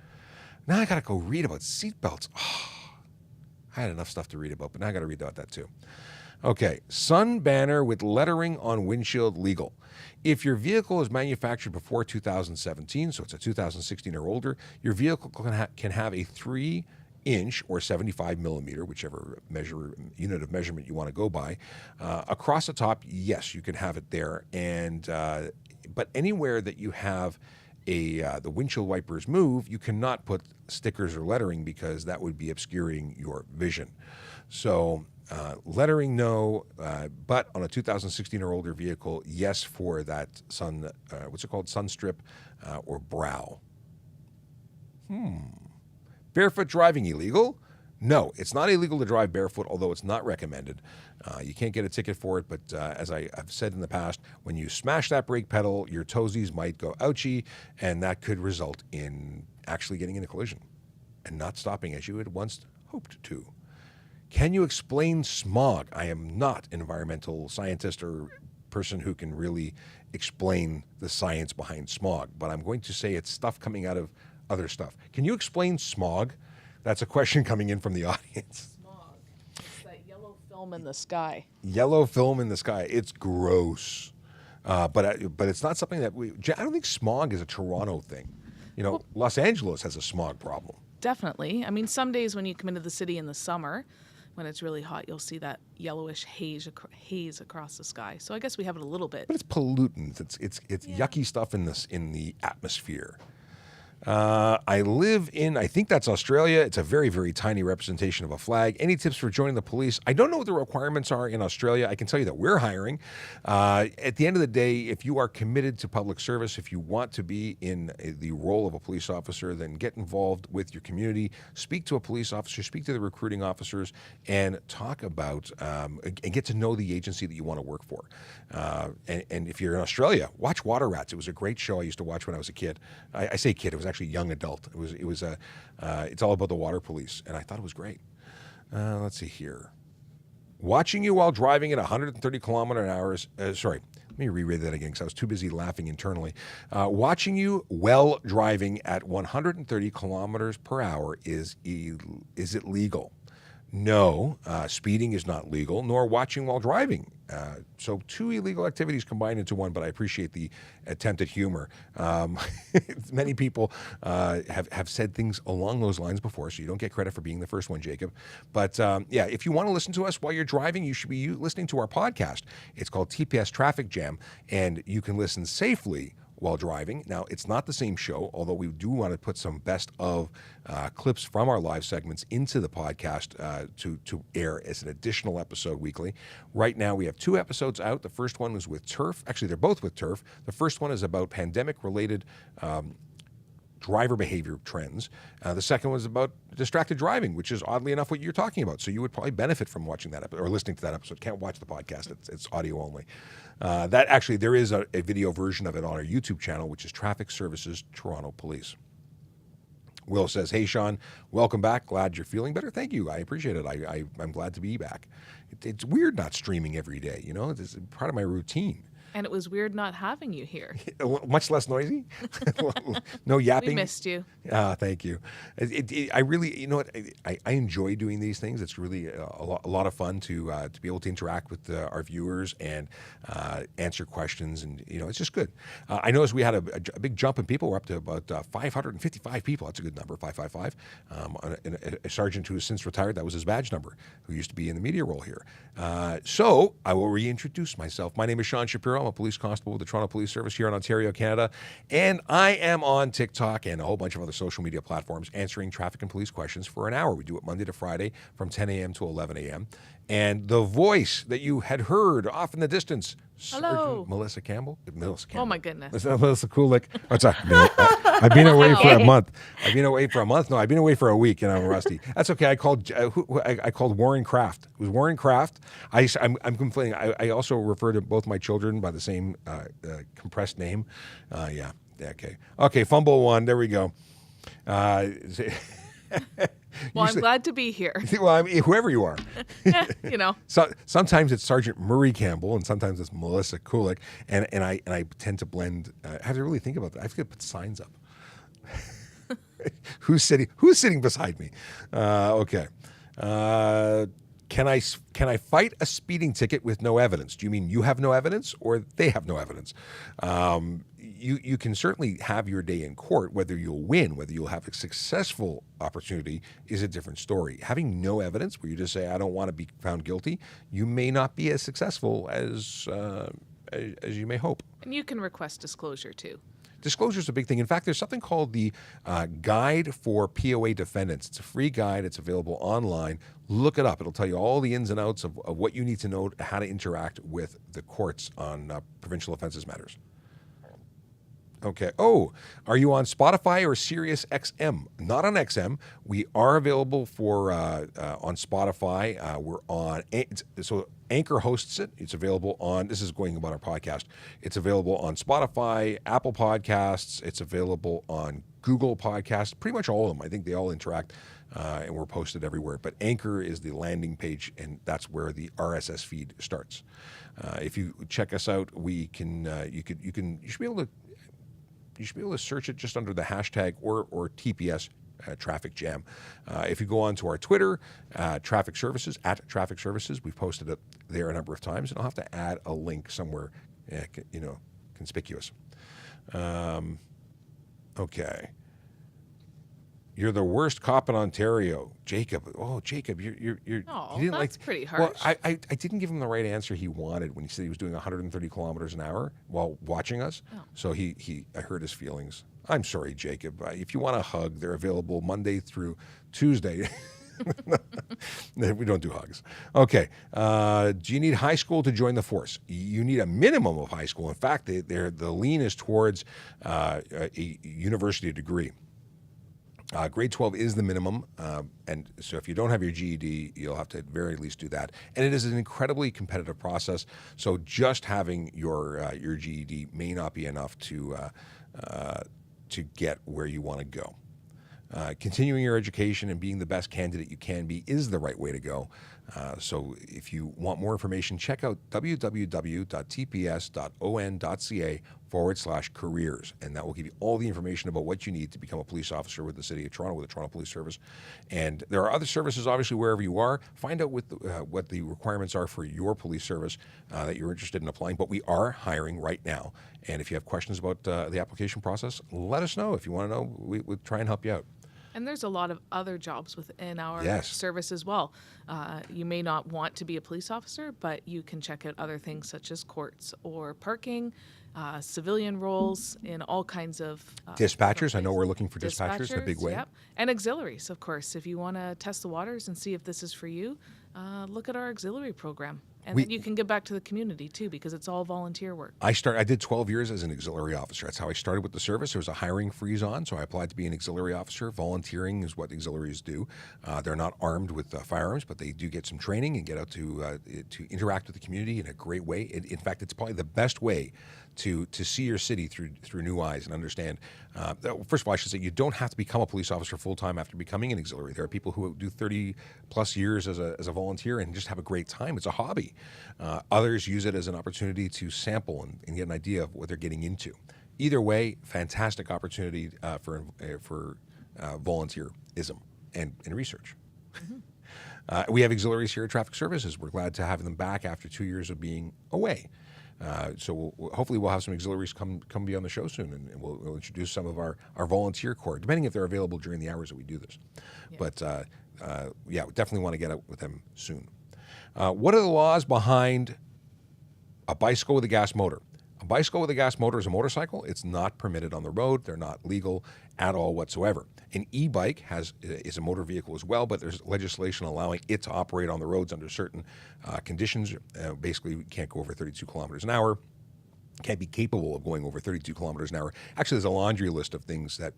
Now I got to go read about seatbelts. Oh, I had enough stuff to read about, but now I got to read about that too. Okay, sun banner with lettering on windshield legal. If your vehicle is manufactured before 2017, so it's a 2016 or older, your vehicle can have a 3-inch or 75 millimeter, whichever unit of measurement you want to go by, across the top. Yes, you can have it there, and but anywhere that you have the windshield wipers move, you cannot put stickers or lettering because that would be obscuring your vision. So Lettering, no. But on a 2016 or older vehicle, yes for that sun, what's it called? Sun strip or brow. Barefoot driving illegal? No, it's not illegal to drive barefoot, although it's not recommended. You can't get a ticket for it, but as I've said in the past, when you smash that brake pedal, your toesies might go ouchie, and that could result in actually getting in a collision and not stopping as you had once hoped to. Can you explain smog? I am not an environmental scientist or person who can really explain the science behind smog, but I'm going to say it's stuff coming out of other stuff. Can you explain smog? That's a question coming in from the audience. Smog. It's that yellow film in the sky. Yellow film in the sky. It's gross. But it's not something that I don't think smog is a Toronto thing. Los Angeles has a smog problem. Definitely. I mean, some days when you come into the city in the summer, when it's really hot, you'll see that yellowish haze across the sky. So I guess we have it a little bit. But it's pollutants. It's yucky stuff in the atmosphere. I live in, I think that's Australia. It's a very, very tiny representation of a flag. Any tips for joining the police? I don't know what the requirements are in Australia. I can tell you that we're hiring. At the end of the day, if you are committed to public service, if you want to be in the role of a police officer, then get involved with your community. Speak to a police officer, speak to the recruiting officers, and talk about, and get to know the agency that you want to work for. And if you're in Australia, watch Water Rats. It was a great show I used to watch when I was a kid. I say kid, it was actually young adult. It's all about the water police, and I thought it was great. Let's see here. Watching you while driving at 130 kilometer an hour. Sorry, let me reread that again because I was too busy laughing internally. Watching you while driving at 130 kilometers per hour is it legal? No, speeding is not legal, nor watching while driving. So two illegal activities combined into one, but I appreciate the attempt at humor. Many people have said things along those lines before, so you don't get credit for being the first one, Jacob. But if you want to listen to us while you're driving, you should be listening to our podcast. It's called TPS Traffic Jam, and you can listen safely while driving. Now, it's not the same show, although we do want to put some best of clips from our live segments into the podcast to air as an additional episode weekly. Right now, we have 2 episodes out. The first one was with Turf. Actually, they're both with Turf. The first one is about pandemic-related driver behavior trends. The second was about distracted driving, which is oddly enough what you're talking about. So you would probably benefit from watching that episode or listening to that episode. Can't watch the podcast. It's audio only. That actually, there is a video version of it on our YouTube channel, which is Traffic Services Toronto Police. Will says, hey, Sean, welcome back. Glad you're feeling better. Thank you. I appreciate it. I'm glad to be back. It's weird not streaming every day. It's part of my routine. And it was weird not having you here. Much less noisy. No yapping. We missed you. Thank you. I really, I enjoy doing these things. It's really a lot of fun to be able to interact with our viewers and answer questions, and it's just good. I noticed we had a big jump in people. We're up to about 555 people. That's a good number, 555. A sergeant who has since retired, that was his badge number, who used to be in the media role here. So I will reintroduce myself. My name is Sean Shapiro. I'm a police constable with the Toronto Police Service here in Ontario, Canada, and I am on TikTok and a whole bunch of other social media platforms answering traffic and police questions for an hour. We do it Monday to Friday from 10 a.m. to 11 a.m. And the voice that you had heard off in the distance, hello, Melissa Campbell. Oh my goodness. Is that Melissa Kulik? Oh, sorry. I've been away for a month. No, I've been away for a week, and I'm rusty. That's okay. I called Warren Kraft. It was Warren Kraft. I'm complaining. I also refer to both my children by the same compressed name. Yeah. Okay. Fumble one. There we go. Well, I'm glad to be here. Well, whoever you are. So, sometimes it's Sergeant Murray Campbell, and sometimes it's Melissa Kulik, and I tend to blend. I have to really think about that. I have to put signs up. Who's sitting beside me? Okay. Can I fight a speeding ticket with no evidence? Do you mean you have no evidence, or they have no evidence? You can certainly have your day in court. Whether you'll win, whether you'll have a successful opportunity is a different story. Having no evidence, where you just say, I don't want to be found guilty, you may not be as successful as you may hope. And you can request disclosure too. disclosure is a big thing. In fact, there's something called the Guide for POA Defendants. It's a free guide. It's available online. Look it up. It'll tell you all the ins and outs of what you need to know, how to interact with the courts on provincial offenses matters. Okay. Oh, are you on Spotify or Sirius XM? Not on XM. We are available for on Spotify. We're on so Anchor hosts it. It's available on. This is going about our podcast. It's available on Spotify, Apple Podcasts. It's available on Google Podcasts. Pretty much all of them. I think they all interact, and we're posted everywhere. But Anchor is the landing page, and that's where the RSS feed starts. If you check us out, we can. You should be able to. You should be able to search it just under the hashtag or TPS Traffic Jam. If you go on to our Twitter, Traffic Services, at Traffic Services, we've posted it there a number of times, and I'll have to add a link somewhere, conspicuous. Okay. You're the worst cop in Ontario, Jacob. Oh, Jacob, you're. Oh, you didn't that's like, pretty Well, harsh. I didn't give him the right answer he wanted when he said he was doing 130 kilometers an hour while watching us. Oh. So I hurt his feelings. I'm sorry, Jacob. If you want a hug, they're available Monday through Tuesday. We don't do hugs. Okay. Do you need high school to join the force? You need a minimum of high school. In fact, the lean is towards a university degree. Grade 12 is the minimum, and so if you don't have your GED, you'll have to at very least do that. And it is an incredibly competitive process, so just having your GED may not be enough to get where you want to go. Continuing your education and being the best candidate you can be is the right way to go. So if you want more information, check out www.tps.on.ca/careers, and that will give you all the information about what you need to become a police officer with the City of Toronto, with the Toronto Police Service. And there are other services, obviously, wherever you are. Find out what the requirements are for your police service that you're interested in applying. But we are hiring right now. And if you have questions about the application process, let us know. If you want to know, we'll try and help you out. And there's a lot of other jobs within our Yes. service as well. You may not want to be a police officer, but you can check out other things such as courts or parking, civilian roles in all kinds of Dispatchers. I know places. we're looking for dispatchers in a big way. Yep. And auxiliaries, of course. If you want to test the waters and see if this is for you, look at our auxiliary program. And then you can give back to the community too, because it's all volunteer work. I did 12 years as an auxiliary officer. That's how I started with the service. There was a hiring freeze on, so I applied to be an auxiliary officer. Volunteering is what auxiliaries do. They're not armed with firearms, but they do get some training and get out to interact with the community in a great way. In fact, it's probably the best way to see your city through new eyes and understand. First of all, I should say you don't have to become a police officer full time after becoming an auxiliary. There are people who do 30 plus years as a volunteer and just have a great time. It's a hobby. Others use it as an opportunity to sample and get an idea of what they're getting into. Either way, fantastic opportunity for volunteerism and research. Mm-hmm. We have auxiliaries here at Traffic Services. We're glad to have them back after 2 years of being away. So hopefully we'll have some auxiliaries come be on the show soon, and we'll introduce some of our volunteer corps, depending if they're available during the hours that we do this. Yeah. But we definitely want to get out with them soon. What are the laws behind a bicycle with a gas motor? A bicycle with a gas motor is a motorcycle. It's not permitted on the road. They're not legal at all whatsoever. An e-bike is a motor vehicle as well, but there's legislation allowing it to operate on the roads under certain conditions. Basically, we can't go over 32 kilometers an hour. Can't be capable of going over 32 kilometers an hour. Actually, there's a laundry list of things that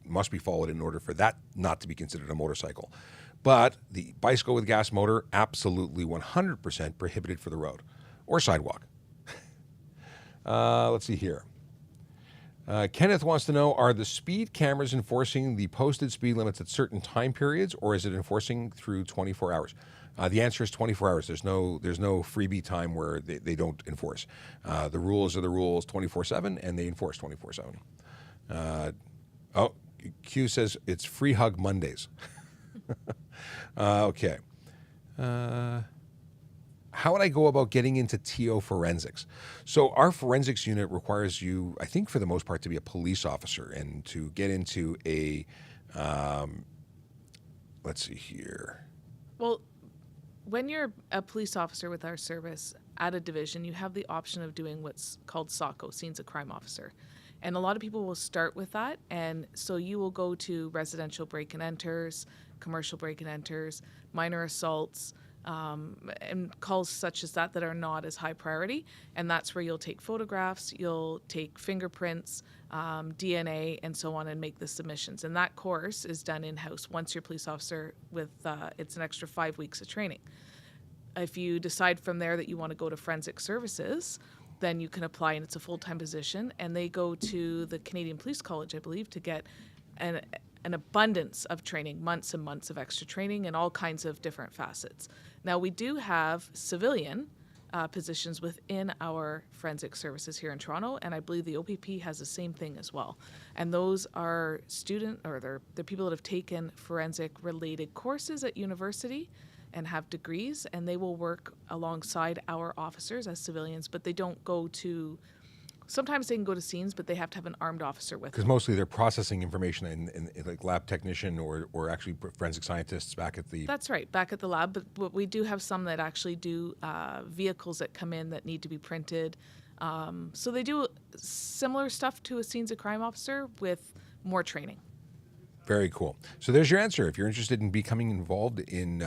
must be followed in order for that not to be considered a motorcycle. But the bicycle with gas motor, absolutely 100% prohibited for the road or sidewalk. Let's see here. Kenneth wants to know, are the speed cameras enforcing the posted speed limits at certain time periods, or is it enforcing through 24 hours? The answer is 24 hours. There's no freebie time where they don't enforce. The rules are the rules 24/7, and they enforce 24/7. Q says it's Free Hug Mondays. Okay. How would I go about getting into TO forensics? So our forensics unit requires you, I think for the most part, to be a police officer and to get into a, let's see here. Well, when you're a police officer with our service at a division, you have the option of doing what's called SOCO, Scenes of Crime Officer. And a lot of people will start with that. And so you will go to residential break and enters, commercial break and enters, minor assaults, and calls such as that are not as high priority. And that's where you'll take photographs, you'll take fingerprints, DNA, and so on, and make the submissions. And that course is done in-house once you're a police officer with, it's an extra 5 weeks of training. If you decide from there that you want to go to forensic services, then you can apply, and it's a full-time position. And they go to the Canadian Police College, I believe, to get an abundance of training, months and months of extra training in all kinds of different facets. Now, we do have civilian positions within our forensic services here in Toronto, and I believe the OPP has the same thing as well. And those are they're people that have taken forensic-related courses at university and have degrees, and they will work alongside our officers as civilians, but they don't go to... Sometimes they can go to scenes, but they have to have an armed officer with them. Because mostly they're processing information in like lab technician or actually forensic scientists back at the... That's right, back at the lab. But we do have some that actually do vehicles that come in that need to be printed. So they do similar stuff to a scenes of crime officer with more training. Very cool. So there's your answer. If you're interested in becoming involved in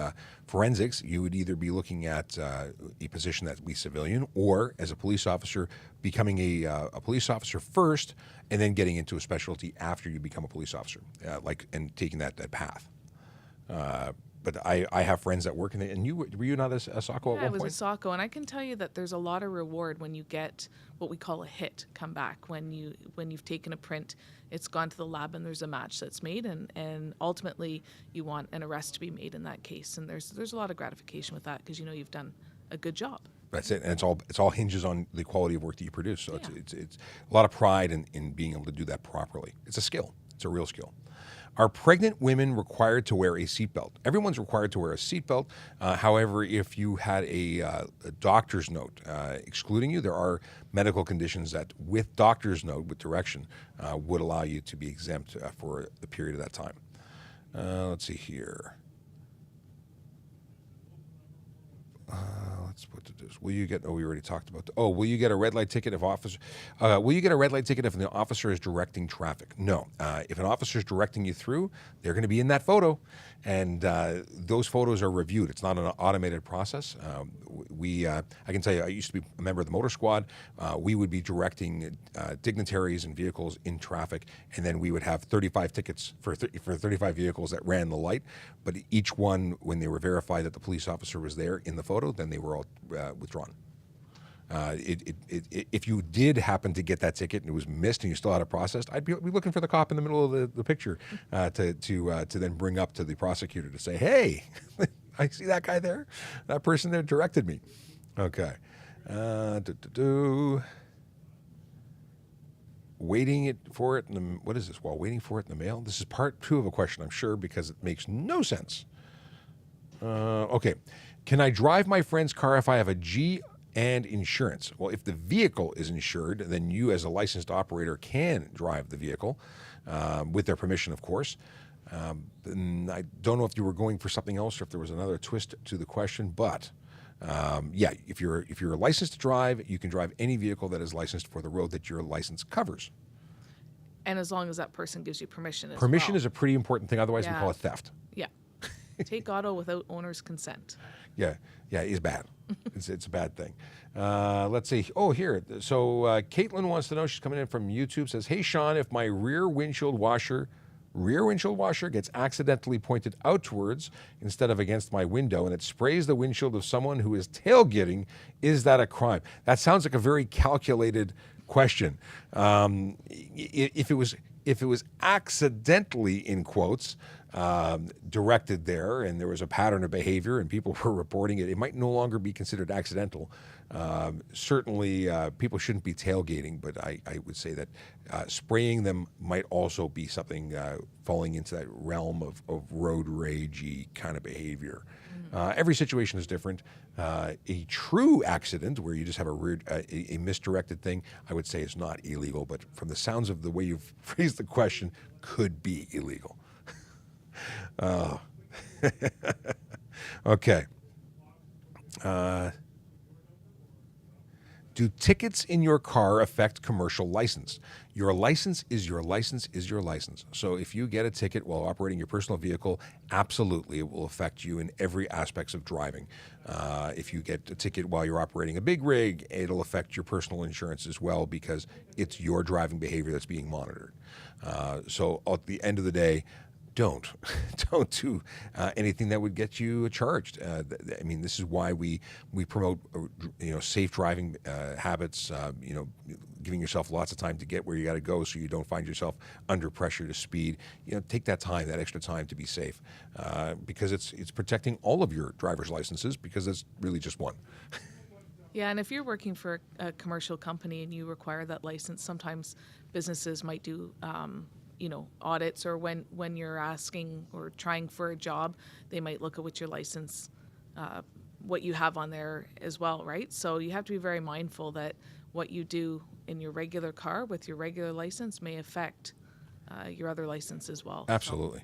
forensics, you would either be looking at a position that we civilian, or as a police officer, becoming a police officer first, and then getting into a specialty after you become a police officer, and taking that path. But I have friends that work in it. And were you not a SOCO at one point? I was a SOCO, and I can tell you that there's a lot of reward when you get what we call a hit come back. When you've taken a print, it's gone to the lab, and there's a match that's made, and ultimately you want an arrest to be made in that case. And there's a lot of gratification with that, because you know you've done a good job. That's it, and it's all hinges on the quality of work that you produce. So it's a lot of pride in being able to do that properly. It's a skill. It's a real skill. Are pregnant women required to wear a seatbelt? Everyone's required to wear a seatbelt. However, if you had a doctor's note excluding you, there are medical conditions that, with doctor's note, with direction, would allow you to be exempt for the period of that time. Let's see here. Let's put this. Will you get? Oh, we already talked about. Will you get a red light ticket if officer? Will you get a red light ticket if the officer is directing traffic? No. If an officer is directing you through, they're going to be in that photo, and those photos are reviewed. It's not an automated process. I can tell you, I used to be a member of the motor squad. We would be directing dignitaries and vehicles in traffic, and then we would have 35 tickets for 35 vehicles that ran the light. But each one, when they were verified that the police officer was there in the photo, then they were all withdrawn. If you did happen to get that ticket and it was missed and you still had it processed, I'd be looking for the cop in the middle of the picture to then bring up to the prosecutor to say, hey, I see that guy there. That person there directed me. Okay. Waiting for it what is this? While waiting for it in the mail? This is part 2 of a question, I'm sure, because it makes no sense. Okay. Can I drive my friend's car if I have a G and insurance? Well, if the vehicle is insured, then you as a licensed operator can drive the vehicle with their permission, of course. And I don't know if you were going for something else or if there was another twist to the question, but if you're licensed to drive, you can drive any vehicle that is licensed for the road that your license covers. And as long as that person gives you permission as well. Permission is a pretty important thing. Otherwise, we call it theft. Yeah. Take auto without owner's consent. Yeah, it's bad. It's a bad thing. Let's see. Oh, here. So Caitlin wants to know, she's coming in from YouTube, says, hey, Sean, if my rear windshield washer gets accidentally pointed outwards instead of against my window, and it sprays the windshield of someone who is tailgating, is that a crime? That sounds like a very calculated question. If it was accidentally, in quotes, directed there, and there was a pattern of behavior and people were reporting it, it might no longer be considered accidental. Certainly, people shouldn't be tailgating, but I would say that spraying them might also be something falling into that realm of road ragey kind of behavior. Every situation is different. A true accident where you just have a misdirected thing, I would say is not illegal, but from the sounds of the way you've phrased the question, could be illegal. Do Do tickets in your car affect commercial license? Your license is your license is your license. So if you get a ticket while operating your personal vehicle, absolutely it will affect you in every aspect of driving. If you get a ticket while you're operating a big rig, it'll affect your personal insurance as well because it's your driving behavior that's being monitored. So at the end of the day, don't don't do anything that would get you charged. I mean, this is why we promote safe driving habits. Giving yourself lots of time to get where you got to go, so you don't find yourself under pressure to speed. Take that time, that extra time, to be safe, because it's protecting all of your driver's licenses, because it's really just one. Yeah, and if you're working for a commercial company and you require that license, sometimes businesses might do audits, or when you're asking or trying for a job, they might look at what your license, what you have on there as well, right? So you have to be very mindful that what you do in your regular car with your regular license may affect your other license as well. Absolutely.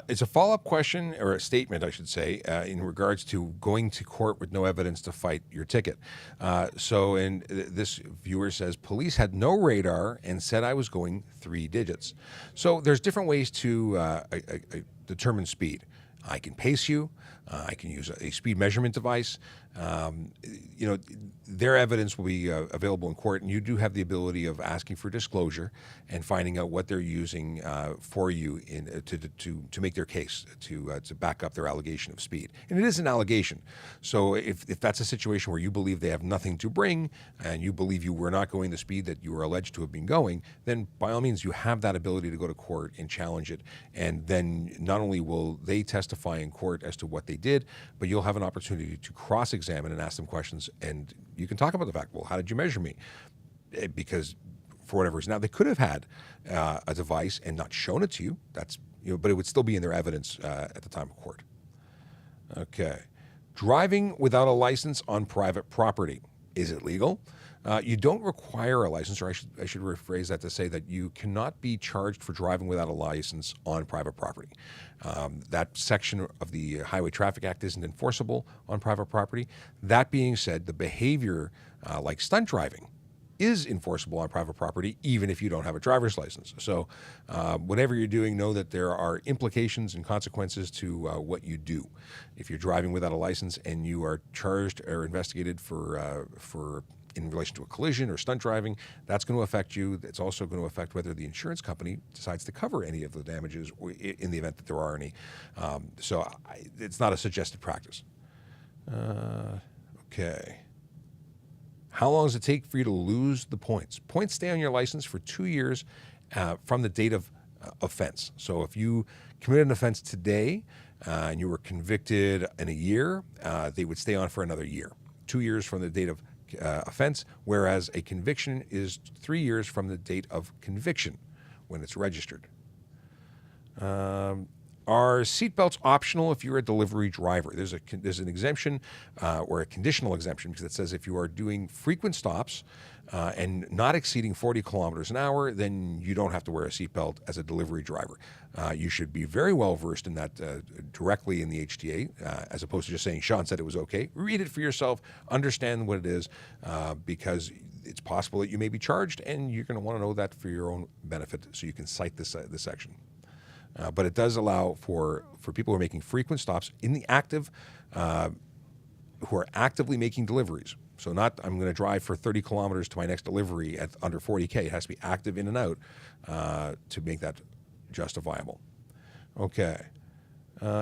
It's a follow-up question, or a statement, I should say, in regards to going to court with no evidence to fight your ticket. This viewer says, police had no radar and said I was going 3 digits. So there's different ways to determine speed. I can pace you. I can use a speed measurement device. Their evidence will be available in court, and you do have the ability of asking for disclosure and finding out what they're using for you to make their case, to back up their allegation of speed. And it is an allegation. So if that's a situation where you believe they have nothing to bring, and you believe you were not going the speed that you were alleged to have been going, then by all means you have that ability to go to court and challenge it. And then not only will they testify in court as to what they did, but you'll have an opportunity to cross-examine and ask them questions, and you can talk about the fact, well, how did you measure me? Because for whatever reason, now they could have had a device and not shown it to you. But it would still be in their evidence at the time of court. Okay, driving without a license on private property, is it legal? You don't require a license, or I should rephrase that to say that you cannot be charged for driving without a license on private property. That section of the Highway Traffic Act isn't enforceable on private property. That being said, the behavior like stunt driving is enforceable on private property, even if you don't have a driver's license. So whatever you're doing, know that there are implications and consequences to what you do. If you're driving without a license and you are charged or investigated for in relation to a collision or stunt driving, that's going to affect you. It's also going to affect whether the insurance company decides to cover any of the damages in the event that there are any. It's not a suggested practice. Okay. How long does it take for you to lose the points? Points stay on your license for 2 years from the date of offense. So if you committed an offense today and you were convicted in a year, they would stay on for another year. 2 years from the date of offense, whereas a conviction is 3 years from the date of conviction when it's registered. Are seatbelts optional if you're a delivery driver? There's an exemption or a conditional exemption, because it says if you are doing frequent stops and not exceeding 40 kilometers an hour, then you don't have to wear a seatbelt as a delivery driver. You should be very well versed in that directly in the HTA, as opposed to just saying, Sean said it was okay. Read it for yourself, understand what it is, because it's possible that you may be charged, and you're going to want to know that for your own benefit, so you can cite this section. But it does allow for people who are making frequent stops in the active, who are actively making deliveries. So not, I'm going to drive for 30 kilometers to my next delivery at under 40K. It has to be active in and out to make that justifiable. Okay.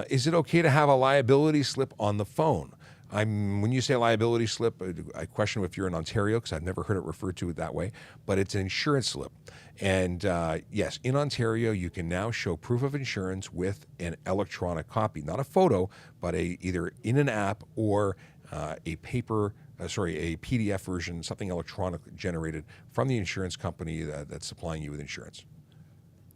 Is it okay to have a liability slip on the phone? When you say a liability slip, I question if you're in Ontario, because I've never heard it referred to that way, but it's an insurance slip. And yes, in Ontario, you can now show proof of insurance with an electronic copy, not a photo, but either in an app or a PDF version, something electronic generated from the insurance company that's supplying you with insurance.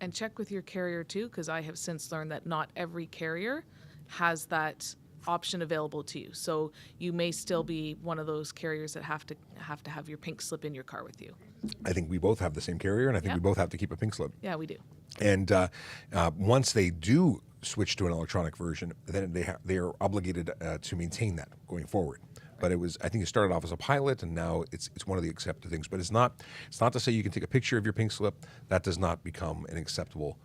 And check with your carrier too, because I have since learned that not every carrier has that option available to you. So you may still be one of those carriers that have to have your pink slip in your car with you. I think we both have the same carrier, and I think we both have to keep a pink slip. Yeah, we do. And once they do switch to an electronic version, then they are obligated to maintain that going forward. But I think it started off as a pilot, and now it's one of the accepted things. But it's not to say you can take a picture of your pink slip. That does not become an acceptable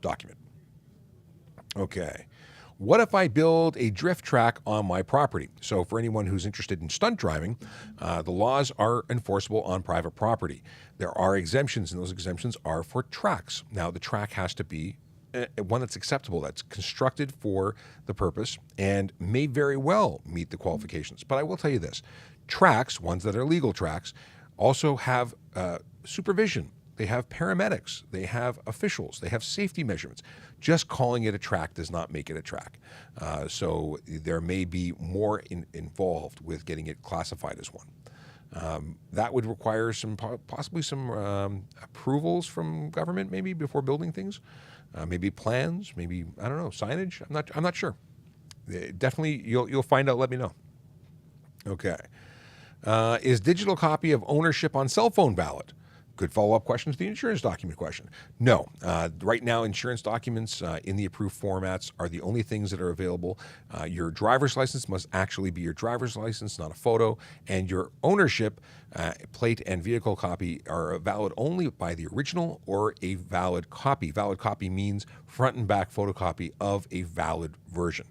document. Okay. What if I build a drift track on my property? So for anyone who's interested in stunt driving, the laws are enforceable on private property. There are exemptions, and those exemptions are for tracks. Now, the track has to be one that's acceptable, that's constructed for the purpose, and may very well meet the qualifications. But I will tell you this, tracks, ones that are legal tracks, also have supervision. They have paramedics, they have officials, they have safety measurements. Just calling it a track does not make it a track. So there may be more involved with getting it classified as one. That would require possibly some approvals from government, maybe before building things, maybe plans, maybe I don't know, signage. I'm not sure. Definitely, you'll find out. Let me know. Okay, is digital copy of ownership on cell phone valid? Good follow-up question to the insurance document question. No. Right now, insurance documents in the approved formats are the only things that are available. Your driver's license must actually be your driver's license, not a photo. And your ownership plate and vehicle copy are valid only by the original or a valid copy. Valid copy means front and back photocopy of a valid version.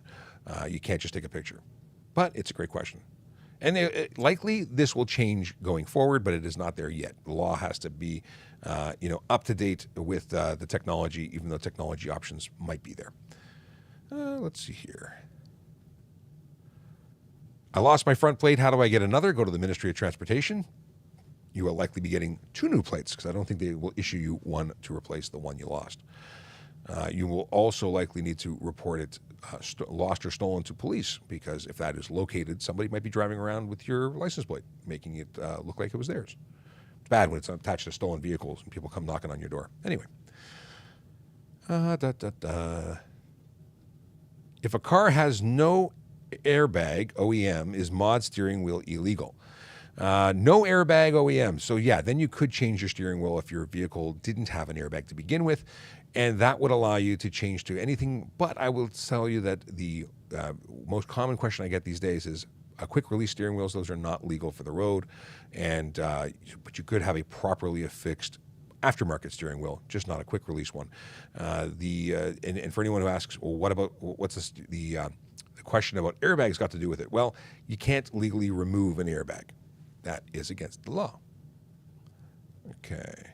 You can't just take a picture. But it's a great question. And likely this will change going forward, but it is not there yet. The law has to be, up to date with the technology, even though technology options might be there. Let's see here. I lost my front plate. How do I get another? Go to the Ministry of Transportation. You will likely be getting 2 new plates because I don't think they will issue you one to replace the one you lost. You will also likely need to report it lost or stolen to police, because if that is located, somebody might be driving around with your license plate, making it look like it was theirs. It's bad when it's attached to stolen vehicles and people come knocking on your door. Anyway. If a car has no airbag, OEM, is mod steering wheel illegal? No airbag OEM. So yeah, then you could change your steering wheel if your vehicle didn't have an airbag to begin with, and that would allow you to change to anything. But I will tell you that the most common question I get these days is quick release steering wheels. Those are not legal for the road, and but you could have a properly affixed aftermarket steering wheel, just not a quick release one. And for anyone who asks, well, what's the question about airbags got to do with it? Well, you can't legally remove an airbag. That is against the law. Okay.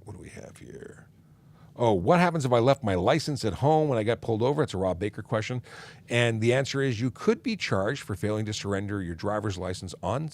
What do we have here? Oh, what happens if I left my license at home when I got pulled over? It's a Rob Baker question. And the answer is you could be charged for failing to surrender your driver's license on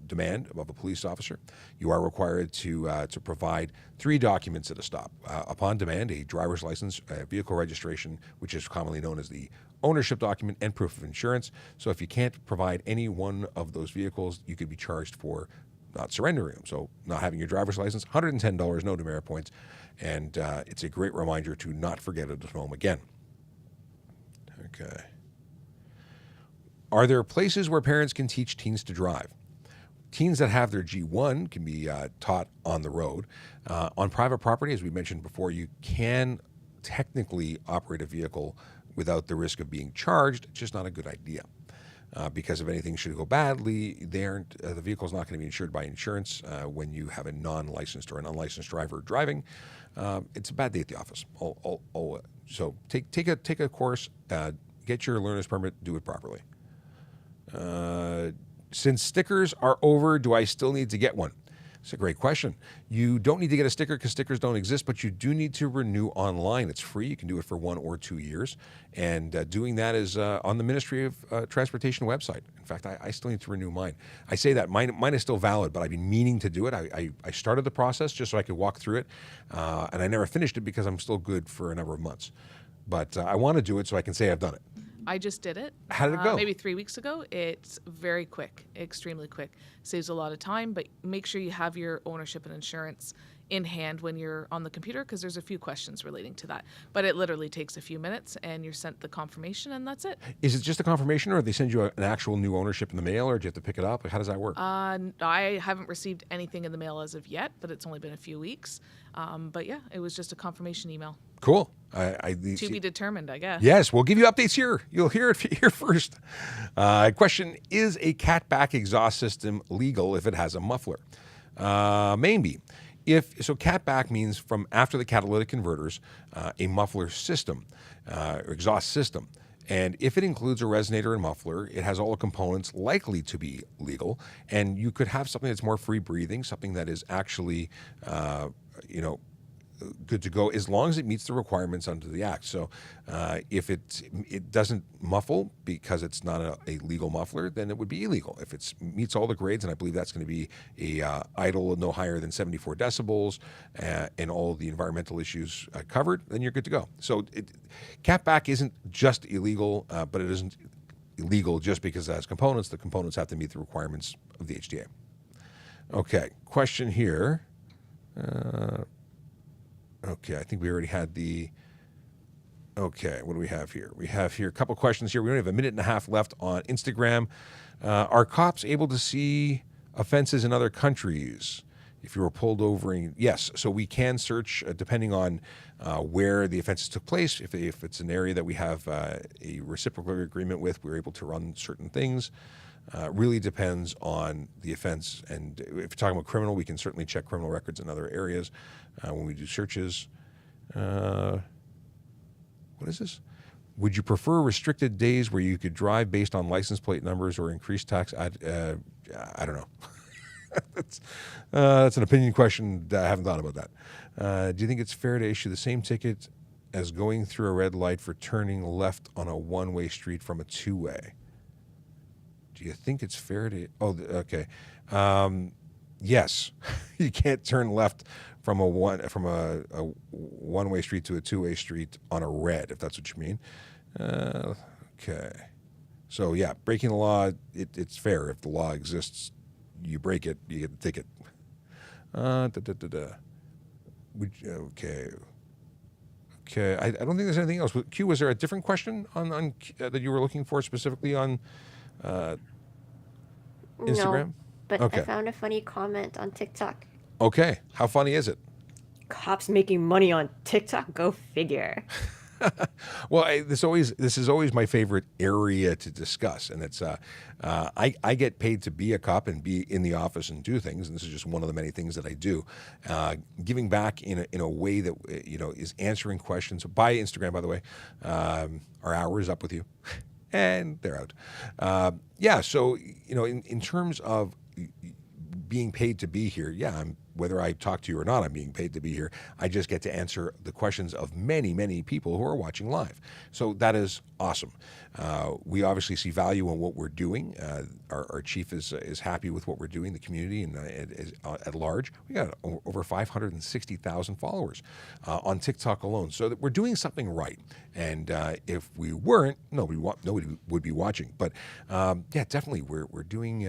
demand of a police officer. You are required to provide 3 documents at a stop. Upon demand, a driver's license, a vehicle registration, which is commonly known as the ownership document, and proof of insurance. So if you can't provide any one of those vehicles, you could be charged for not surrendering them. So not having your driver's license, $110, no demerit points. And it's a great reminder to not forget it at home again. Okay. Are there places where parents can teach teens to drive? Teens that have their G1 can be taught on the road. On private property, as we mentioned before, you can technically operate a vehicle without the risk of being charged. It's just not a good idea. Because if anything should go badly, the vehicle is not going to be insured by insurance when you have a non-licensed or an unlicensed driver driving. It's a bad day at the office. So take a course, get your learner's permit, do it properly. Since stickers are over, do I still need to get one? It's a great question. You don't need to get a sticker because stickers don't exist, but you do need to renew online. It's free. You can do it for 1 or 2 years. And doing that is on the Ministry of Transportation website. In fact, I still need to renew mine. I say that. Mine is still valid, but I've been meaning to do it. I started the process just so I could walk through it, and I never finished it because I'm still good for a number of months. But I want to do it so I can say I've done it. I just did it. How did it go? Maybe 3 weeks ago. It's very quick, extremely quick. Saves a lot of time, but make sure you have your ownership and insurance in hand when you're on the computer, because there's a few questions relating to that. But it literally takes a few minutes, and you're sent the confirmation, and that's it. Is it just a confirmation, or they send you an actual new ownership in the mail, or do you have to pick it up? Like, how does that work? I haven't received anything in the mail as of yet, but it's only been a few weeks. But yeah, it was just a confirmation email. Cool. To be determined, I guess. Yes, we'll give you updates here. You'll hear it here first. Question: is a catback exhaust system legal if it has a muffler? Maybe. Catback means from after the catalytic converters, a muffler system or exhaust system. And if it includes a resonator and muffler, it has all the components likely to be legal. And you could have something that's more free breathing, something that is actually, good to go, as long as it meets the requirements under the Act. So if it doesn't muffle because it's not a legal muffler, then it would be illegal. If it meets all the grades, and I believe that's going to be a idle no higher than 74 decibels and all the environmental issues covered, then you're good to go. So catback isn't just illegal, but it isn't illegal just because it has components. The components have to meet the requirements of the HDA. Okay, question here. Okay, I think we already had the... Okay, what do we have here? We have here a couple questions here. We only have a minute and a half left on Instagram. Are cops able to see offenses in other countries if you were pulled over? Yes, so we can search depending on where the offenses took place. If it's an area that we have a reciprocal agreement with, we're able to run certain things. Really depends on the offense. And if you're talking about criminal, we can certainly check criminal records in other areas when we do searches. What is this? Would you prefer restricted days where you could drive based on license plate numbers or increased tax? I don't know. That's an opinion question. I haven't thought about that. Do you think it's fair to issue the same ticket as going through a red light for turning left on a one-way street from a two-way? Do you think it's fair to... Oh, okay. Yes. You can't turn left from a one-way street to a two-way street on a red, if that's what you mean. Okay. So, yeah, breaking the law, it's fair. If the law exists, you break it, you get the ticket. Okay. Okay. I don't think there's anything else. Q, was there a different question on that you were looking for specifically on Instagram? No, but Okay. I found a funny comment on TikTok. Okay. How funny is it? Cops making money on TikTok? Go figure. Well, this is always my favorite area to discuss, and it's I get paid to be a cop and be in the office and do things, and this is just one of the many things that I do. Giving back in a way that is answering questions by Instagram. By the way, our hour is up with you, and they're out. Yeah, so in terms of being paid to be here, yeah, whether I talk to you or not, I'm being paid to be here. I just get to answer the questions of many, many people who are watching live. So that is awesome. We obviously see value in what we're doing. Our chief is happy with what we're doing, the community and at large. We got over 560,000 followers on TikTok alone. So that we're doing something right. And if we weren't, nobody would be watching. But yeah, definitely we're doing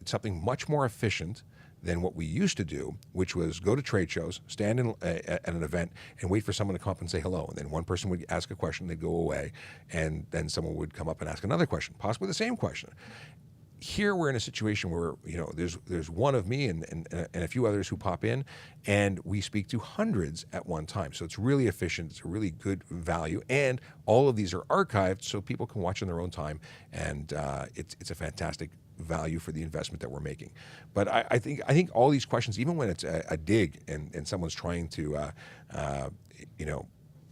something much more efficient than what we used to do, which was go to trade shows, stand at an event, and wait for someone to come up and say hello. And then one person would ask a question, they'd go away, and then someone would come up and ask another question, possibly the same question. Here we're in a situation where there's one of me and a few others who pop in, and we speak to hundreds at one time. So it's really efficient. It's a really good value, and all of these are archived so people can watch in their own time. And it's a fantastic value for the investment that we're making. But I think all these questions, even when it's a dig and someone's trying to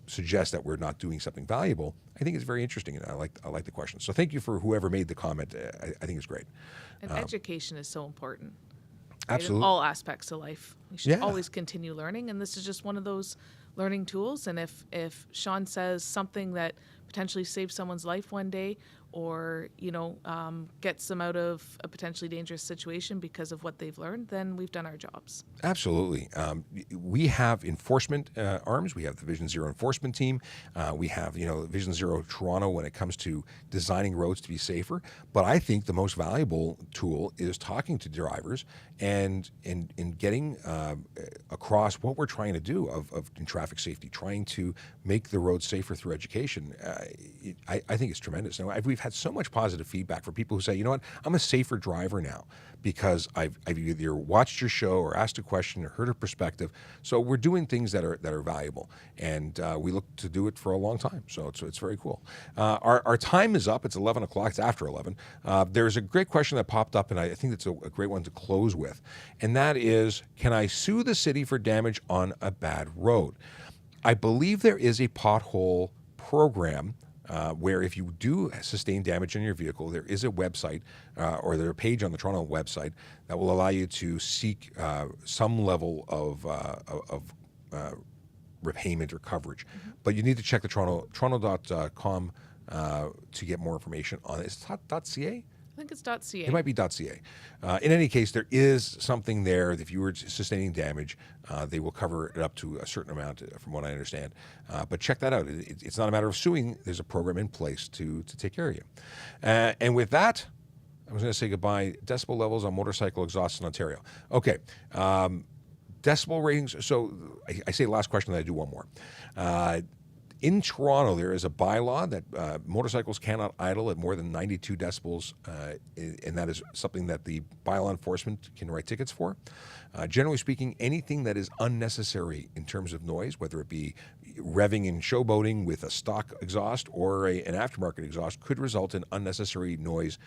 suggest that we're not doing something valuable, I think it's very interesting, and I like the question. So thank you for whoever made the comment. I think it's great. And education is so important. Right? Absolutely. In all aspects of life. We should Yeah. always continue learning, and this is just one of those learning tools. And if Sean says something that potentially save someone's life one day, or gets them out of a potentially dangerous situation because of what they've learned, then we've done our jobs. Absolutely. We have enforcement arms. We have the Vision Zero enforcement team. We have, Vision Zero Toronto when it comes to designing roads to be safer. But I think the most valuable tool is talking to drivers and getting across what we're trying to do in traffic safety, trying to make the roads safer through education. I think it's tremendous. Now, we've had so much positive feedback from people who say, you know what, I'm a safer driver now because I've either watched your show or asked a question or heard a perspective. So we're doing things that are valuable, and we look to do it for a long time. So it's very cool. Our time is up. It's 11 o'clock. It's after 11. There's a great question that popped up, and I think it's a great one to close with, and that is, can I sue the city for damage on a bad road? I believe there is a pothole program where if you do sustain damage on your vehicle, there is a website or there's a page on the Toronto website that will allow you to seek some level of repayment or coverage. Mm-hmm. But you need to check the toronto.com to get more information on it. Is it .ca? I think it's .ca. It might be .ca. In any case, there is something there. If you were sustaining damage, they will cover it up to a certain amount, from what I understand. But check that out. It's not a matter of suing. There's a program in place to take care of you. And with that, I was going to say goodbye. Decibel levels on motorcycle exhausts in Ontario. Okay. Decibel ratings. So I say last question, then I do one more. In Toronto, there is a bylaw that motorcycles cannot idle at more than 92 decibels, and that is something that the bylaw enforcement can write tickets for. Generally speaking, anything that is unnecessary in terms of noise, whether it be revving and showboating with a stock exhaust or an aftermarket exhaust, could result in unnecessary noise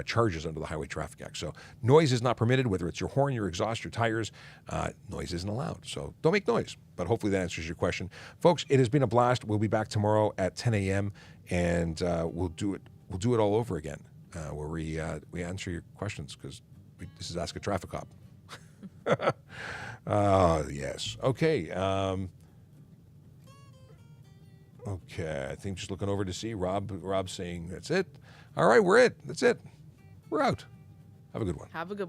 charges under the Highway Traffic Act. So noise is not permitted, whether it's your horn, your exhaust, your tires. Noise isn't allowed. So don't make noise. But hopefully that answers your question. Folks, it has been a blast. We'll be back tomorrow at 10 a.m. and we'll do it all over again, where we answer your questions, because this is Ask a Traffic Cop. Yes. Okay. Okay. I think just looking over to see Rob saying that's it. All right, we're it. That's it. We're out. Have a good one. Have a good